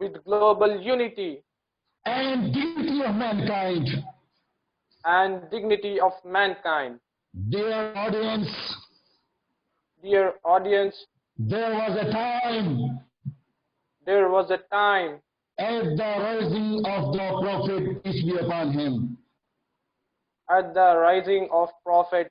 with global unity and dignity of mankind. and dignity of mankind. Dear audience, Dear audience, there was a time there was a time at the rising of the Prophet, peace be upon him. at the rising of Prophet,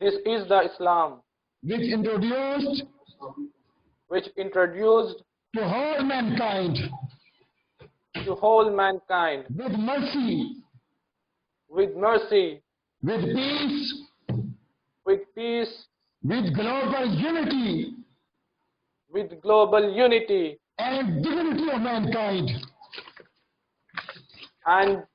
This is the Islam which introduced to whole mankind to whole mankind with mercy, with mercy, with peace, with peace, with global unity with global unity and dignity of mankind. and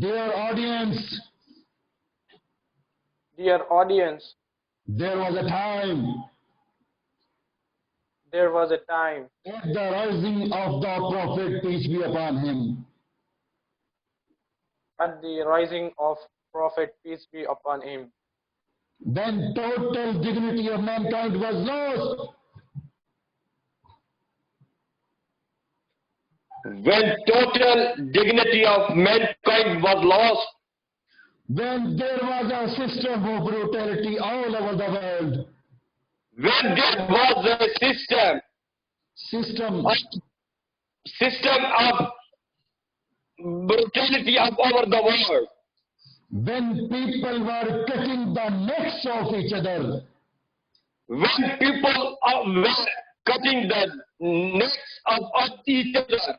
Dear audience, Dear audience, there was a time there was a time at the rising of the Prophet, peace be upon him, at the rising of Prophet, peace be upon him, when total dignity of mankind was lost, when total dignity of mankind was lost, when there was a system of brutality all over the world, when there was a system of brutality of over the world, when people were cutting the necks of each other, when people were cutting the necks of each other.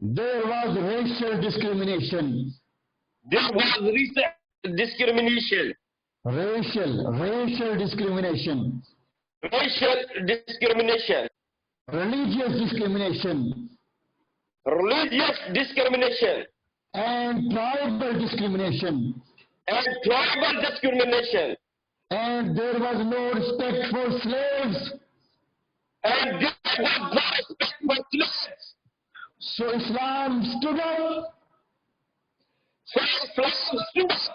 There was racial discrimination. There was discrimination. Racial discrimination. Racial discrimination. Religious discrimination. Religious discrimination. And tribal discrimination. And tribal discrimination. And there was no respect for slaves. And there was no respect for slaves. So Islam stood up. So Islam stood up.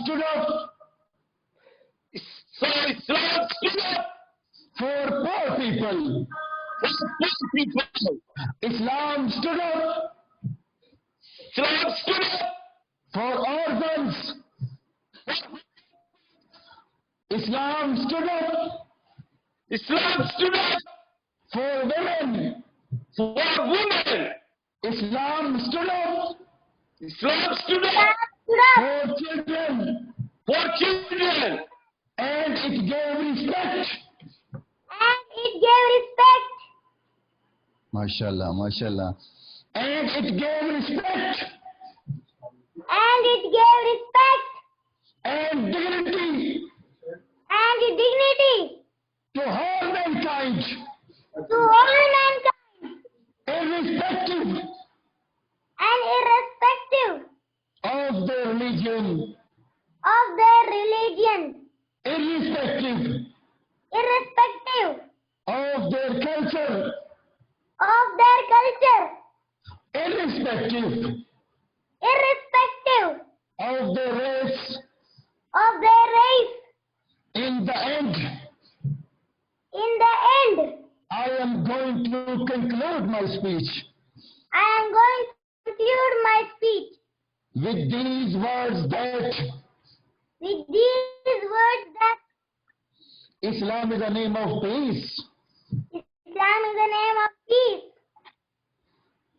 stood up. So Islam stood up for poor people. Islam stood up. Islam stood up for orphans. Islam stood up. Islam stood up for women. For women. Islam stood up. Islam stood up for children. For children. And it gave respect. MashaAllah, MashaAllah. And it gave respect. And dignity. To all mankind. Irrespective. Of their religion. Irrespective. Of their culture. Irrespective. Of their race. In the end, I am going to conclude my speech with these words that Islam is a name of peace.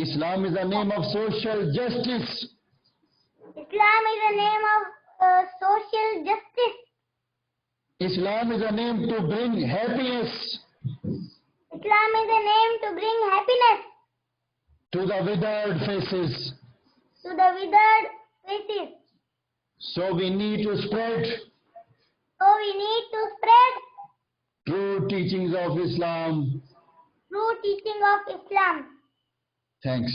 Islam is a name of social justice. Islam is a name to bring happiness. To the withered faces. So we need to spread true teachings of Islam. Thanks.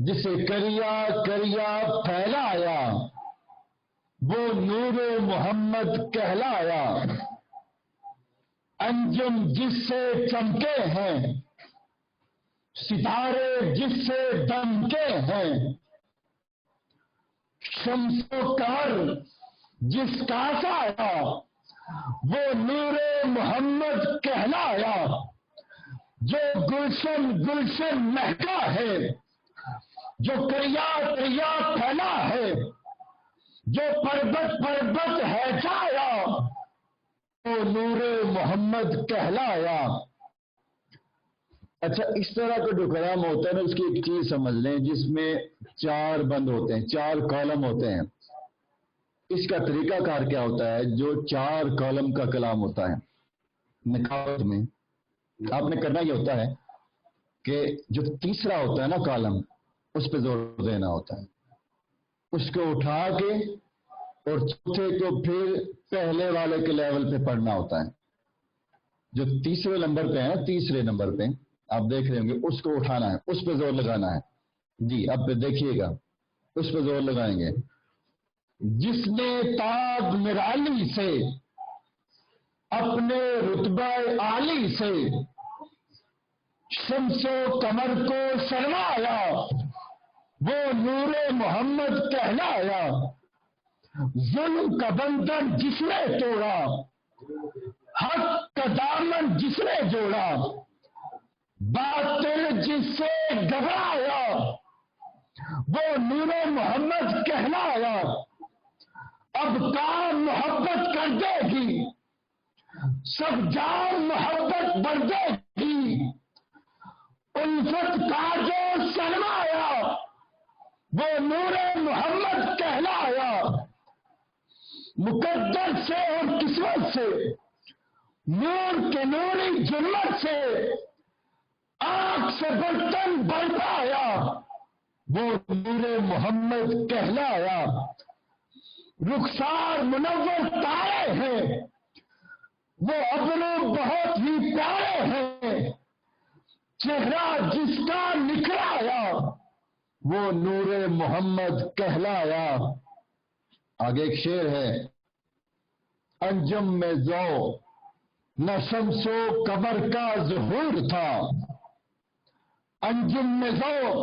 جسے کریا کریا پھیلایا وہ نور محمد کہلایا، انجم جس سے چمکے ہیں ستارے جس سے دمکے ہیں، شمس و قمر جس کا سایہ وہ نور محمد کہلایا، جو گلشن گلشن مہکا ہے، جو کریا کریا پھیلا ہے، جو پربت پربت ہے چھایا وہ نور محمد کہلایا۔ اچھا، اس طرح کا جو کلام ہوتا ہے نا، اس کی ایک چیز سمجھ لیں، جس میں 4 بند ہوتے ہیں، 4 کالم ہوتے ہیں۔ اس کا طریقہ کار کیا ہوتا ہے؟ جو 4 کالم کا کلام ہوتا ہے نکابت میں، آپ نے کرنا یہ ہوتا ہے کہ جو تیسرا ہوتا ہے نا کالم، اس پہ زور دینا ہوتا ہے، اس کو اٹھا کے اور چوتھے کو پھر پہلے والے کے لیول پہ پڑھنا ہوتا ہے۔ جو تیسرے نمبر پہ ہے نا، تیسرے نمبر پہ آپ دیکھ رہے ہوں گے، اس کو اٹھانا ہے، اس پہ زور لگانا ہے۔ جی اب دیکھیے گا، اس پہ زور لگائیں گے۔ جس نے تاج نرالی سے اپنے رتبہ عالی سے شمس و قمر کو شرمایا وہ نور محمد کہلایا، ظلم کا بندھن جس نے توڑا حق کا دامن جس نے جوڑا، باطل جس سے گھبرایا وہ نور محمد کہلایا۔ اب کام محبت کر دے گی، سب جان محبت بڑھ دے گی، الفت کا جو سرمایا وہ نور محمد کہلایا۔ مقدر سے اور قسمت سے نور کے نوری جنت سے آنکھ سے برتن برپایا وہ نور محمد کہلایا۔ رخسار منور تارے ہیں وہ ابرو بہت ہی پیارے ہیں، چہرہ جس کا نکھرایا وہ نور محمد کہلایا۔ آگے ایک شعر ہے، انجم میں ذوق نہ شمس و قمر کا ظہور تھا، انجم میں ذوق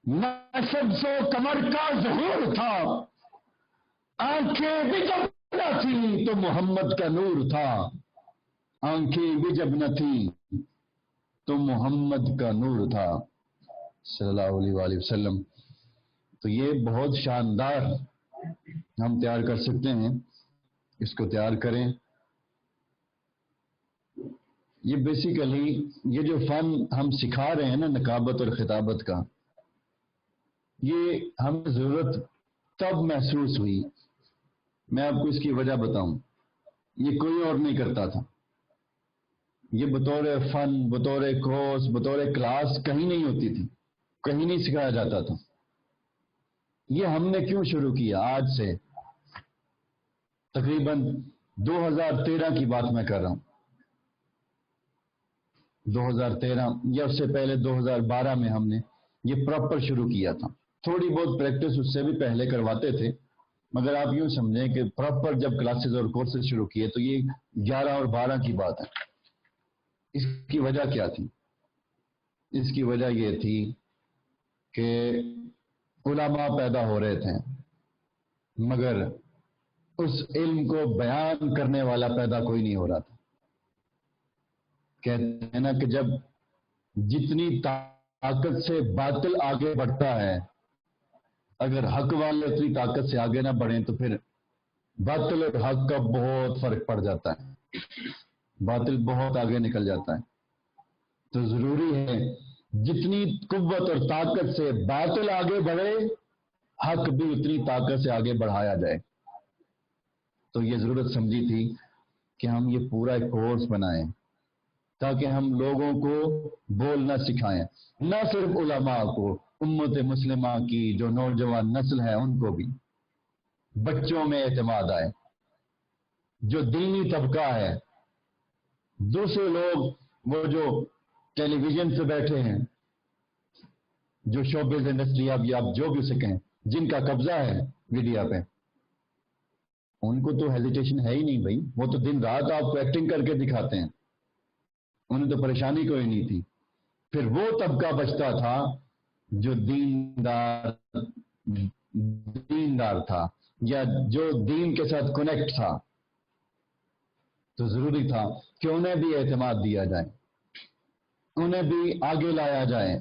نہ شمس و قمر کا ظہور تھا، آنکھیں بھی جب نہ تھیں تو محمد کا نور تھا، آنکھیں بھی جب نہ تھیں تو محمد کا نور تھا صلی اللہ علیہ وآلہ وسلم۔ تو یہ بہت شاندار ہم تیار کر سکتے ہیں، اس کو تیار کریں۔ یہ بیسیکلی یہ جو فن ہم سکھا رہے ہیں نا نکابت اور خطابت کا، یہ ہمیں ضرورت تب محسوس ہوئی، میں آپ کو اس کی وجہ بتاؤں، یہ کوئی اور نہیں کرتا تھا، یہ بطور فن، بطور کورس، بطور کلاس کہیں نہیں ہوتی تھی، کہیں نہیں سکھایا جاتا تھا۔ یہ ہم نے کیوں شروع کیا؟ آج سے تقریباً 2013 کی بات میں کر رہا ہوں، 2013 یا اس سے پہلے 2012 میں ہم نے یہ پراپر شروع کیا تھا۔ تھوڑی بہت پریکٹس اس سے بھی پہلے کرواتے تھے، مگر آپ یوں سمجھیں کہ پراپر جب کلاسز اور کورسز شروع کیے تو یہ 11 اور 12 کی بات ہے۔ اس کی وجہ کیا تھی؟ اس کی وجہ یہ تھی کہ علماء پیدا ہو رہے تھے، مگر اس علم کو بیان کرنے والا پیدا کوئی نہیں ہو رہا تھا۔ کہتے ہیں نا کہ جب جتنی طاقت سے باطل آگے بڑھتا ہے، اگر حق والے اتنی طاقت سے آگے نہ بڑھیں تو پھر باطل اور حق کا بہت فرق پڑ جاتا ہے، باطل بہت آگے نکل جاتا ہے۔ تو ضروری ہے جتنی قوت اور طاقت سے باطل آگے بڑھے، حق بھی اتنی طاقت سے آگے بڑھایا جائے۔ تو یہ ضرورت سمجھی تھی کہ ہم یہ پورا ایک کورس بنائیں تاکہ ہم لوگوں کو بولنا سکھائیں، نہ صرف علماء کو، امت مسلمہ کی جو نوجوان نسل ہے ان کو بھی، بچوں میں اعتماد آئے، جو دینی طبقہ ہے، دوسرے لوگ وہ جو ٹیلی ویژن پہ بیٹھے ہیں جو شوبز انڈسٹری اب یا جو بھی اسے کہیں جن کا قبضہ ہے میڈیا پہ، ان کو تو ہیزیٹیشن ہے ہی نہیں بھائی، وہ تو دن رات آپ کو ایکٹنگ کر کے دکھاتے ہیں، انہیں تو پریشانی کوئی نہیں تھی۔ پھر وہ طبقہ بچتا تھا جو دیندار تھا یا جو دین کے ساتھ کنیکٹ تھا، تو ضروری تھا کہ انہیں بھی اعتماد دیا جائے، انہیں بھی آگے لایا جائے۔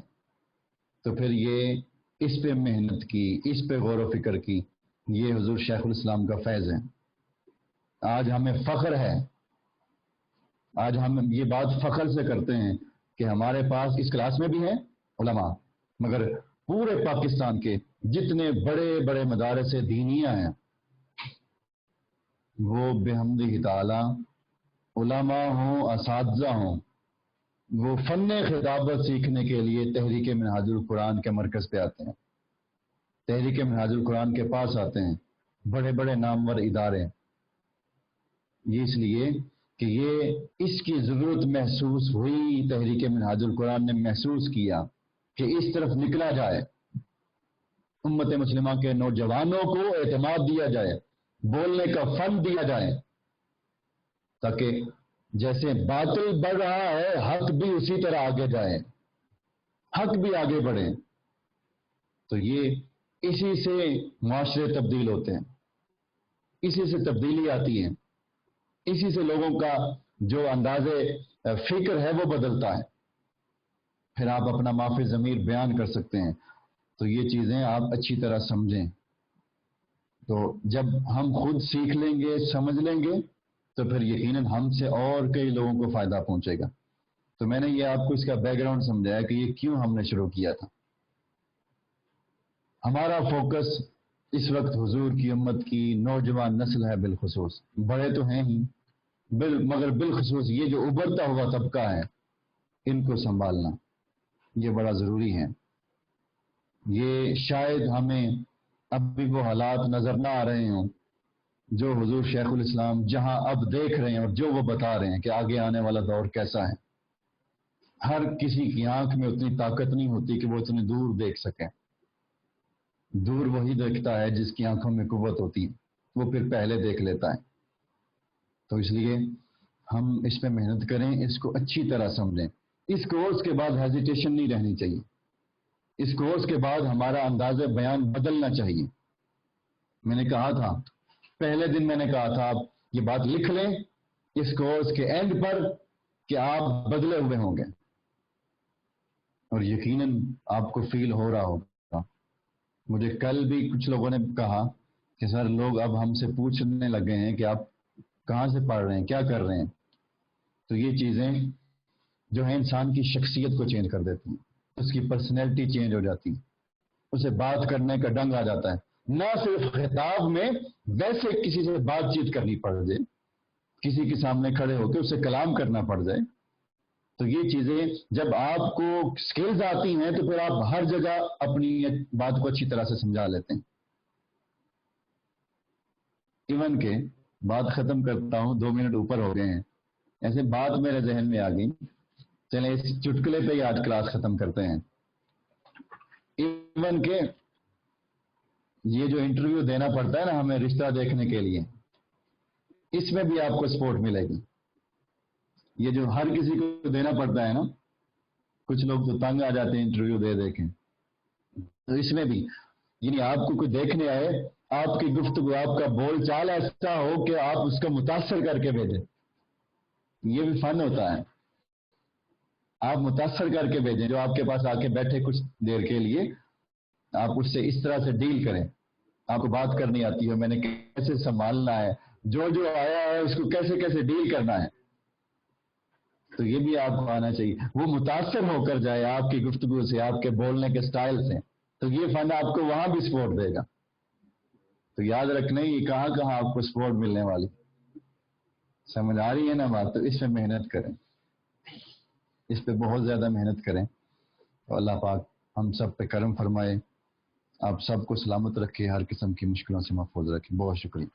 تو پھر یہ اس پہ محنت کی، اس پہ غور و فکر کی، یہ حضور شیخ الاسلام کا فیض ہے۔ آج ہمیں فخر ہے، آج ہم یہ بات فخر سے کرتے ہیں کہ ہمارے پاس اس کلاس میں بھی ہیں علماء، مگر پورے پاکستان کے جتنے بڑے بڑے مدارس دینیہ ہیں وہ بحمدہ تعالی علماء ہوں، اساتذہ ہوں، وہ فن خطابت سیکھنے کے لیے تحریک منہاج القران کے مرکز پہ آتے ہیں، تحریک منہاج القران کے پاس آتے ہیں، بڑے بڑے نامور ادارے۔ یہ اس لیے کہ یہ اس کی ضرورت محسوس ہوئی، تحریک منہاج القران نے محسوس کیا کہ اس طرف نکلا جائے، امت مسلمہ کے نوجوانوں کو اعتماد دیا جائے، بولنے کا فن دیا جائے، تاکہ جیسے باطل بڑھ رہا ہے حق بھی اسی طرح آگے جائے، حق بھی آگے بڑھے۔ تو یہ اسی سے معاشرے تبدیل ہوتے ہیں، اسی سے تبدیلی آتی ہے، اسی سے لوگوں کا جو انداز فکر ہے وہ بدلتا ہے، پھر آپ اپنا معافی ضمیر بیان کر سکتے ہیں۔ تو یہ چیزیں آپ اچھی طرح سمجھیں۔ تو جب ہم خود سیکھ لیں گے، سمجھ لیں گے، تو پھر یقیناً ہم سے اور کئی لوگوں کو فائدہ پہنچے گا۔ تو میں نے یہ آپ کو اس کا بیک گراؤنڈ سمجھایا کہ یہ کیوں ہم نے شروع کیا تھا۔ ہمارا فوکس اس وقت حضور کی امت کی نوجوان نسل ہے، بالخصوص بڑے تو ہیں ہی، مگر بالخصوص یہ جو ابھرتا ہوا طبقہ ہے، ان کو سنبھالنا یہ بڑا ضروری ہے۔ یہ شاید ہمیں ابھی وہ حالات نظر نہ آ رہے ہوں جو حضور شیخ الاسلام جہاں اب دیکھ رہے ہیں اور جو وہ بتا رہے ہیں کہ آگے آنے والا دور کیسا ہے۔ ہر کسی کی آنکھ میں اتنی طاقت نہیں ہوتی کہ وہ اتنی دور دیکھ سکے، دور وہی دیکھتا ہے جس کی آنکھوں میں قوت ہوتی ہے، وہ پھر پہلے دیکھ لیتا ہے۔ تو اس لیے ہم اس پہ محنت کریں، اس کو اچھی طرح سمجھیں۔ اس کورس کے بعد ہیزیٹیشن نہیں رہنی چاہیے، اس کورس کے بعد ہمارا انداز بیان بدلنا چاہیے۔ میں نے کہا تھا پہلے دن، میں نے کہا تھا آپ یہ بات لکھ لیں اس کورس کے اینڈ پر کہ آپ بدلے ہوئے ہوں گے، اور یقیناً آپ کو فیل ہو رہا ہوگا۔ مجھے کل بھی کچھ لوگوں نے کہا کہ سر لوگ اب ہم سے پوچھنے لگے ہیں کہ آپ کہاں سے پڑھ رہے ہیں، کیا کر رہے ہیں۔ تو یہ چیزیں جو ہیں انسان کی شخصیت کو چینج کر دیتی ہیں، اس کی پرسنالٹی چینج ہو جاتی ہے، اسے بات کرنے کا ڈنگ آ جاتا ہے۔ نہ صرف خطاب میں، ویسے کسی سے بات چیت کرنی پڑ جائے، کسی کے سامنے کھڑے ہو کے اسے کلام کرنا پڑ جائے، تو یہ چیزیں جب آپ کو سکلز آتی ہیں تو پھر آپ ہر جگہ اپنی بات کو اچھی طرح سے سمجھا لیتے ہیں۔ ایون کہ بات ختم کرتا ہوں، 2 منٹ اوپر ہو گئے ہیں، ایسے بات میرے ذہن میں آ گئی، چلیں اس چٹکلے پہ ہی آج کلاس ختم کرتے ہیں۔ ایون کہ یہ جو انٹرویو دینا پڑتا ہے نا ہمیں رشتہ دیکھنے کے لیے، اس میں بھی آپ کو سپورٹ ملے گی۔ یہ جو ہر کسی کو دینا پڑتا ہے نا، کچھ لوگ تو تنگ آ جاتے ہیں انٹرویو دے دے کے، تو اس میں بھی یعنی آپ کو کوئی دیکھنے آئے، آپ کی گفتگو، آپ کا بول چال ایسا ہو کہ آپ اس کو متاثر کر کے بھیجیں، یہ بھی فن ہوتا ہے۔ آپ متاثر کر کے بھیجیں، جو آپ کے پاس آ کے بیٹھے کچھ دیر کے لیے، آپ اس سے اس طرح سے ڈیل کریں۔ آپ کو بات کرنی آتی ہے، میں نے کیسے سنبھالنا ہے، جو آیا ہے اس کو کیسے کیسے ڈیل کرنا ہے، تو یہ بھی آپ کو آنا چاہیے۔ وہ متاثر ہو کر جائے آپ کی گفتگو سے، آپ کے بولنے کے سٹائل سے، تو یہ فن آپ کو وہاں بھی سپورٹ دے گا۔ تو یاد رکھنا یہ کہاں کہاں آپ کو سپورٹ ملنے والی، سمجھ آ رہی ہے نا بات؟ تو اس پہ محنت کریں، اس پہ بہت زیادہ محنت کریں، تو اللہ پاک ہم سب پہ کرم فرمائے، آپ سب کو سلامت رکھے، ہر قسم کی مشکلوں سے محفوظ رکھے۔ بہت شکریہ۔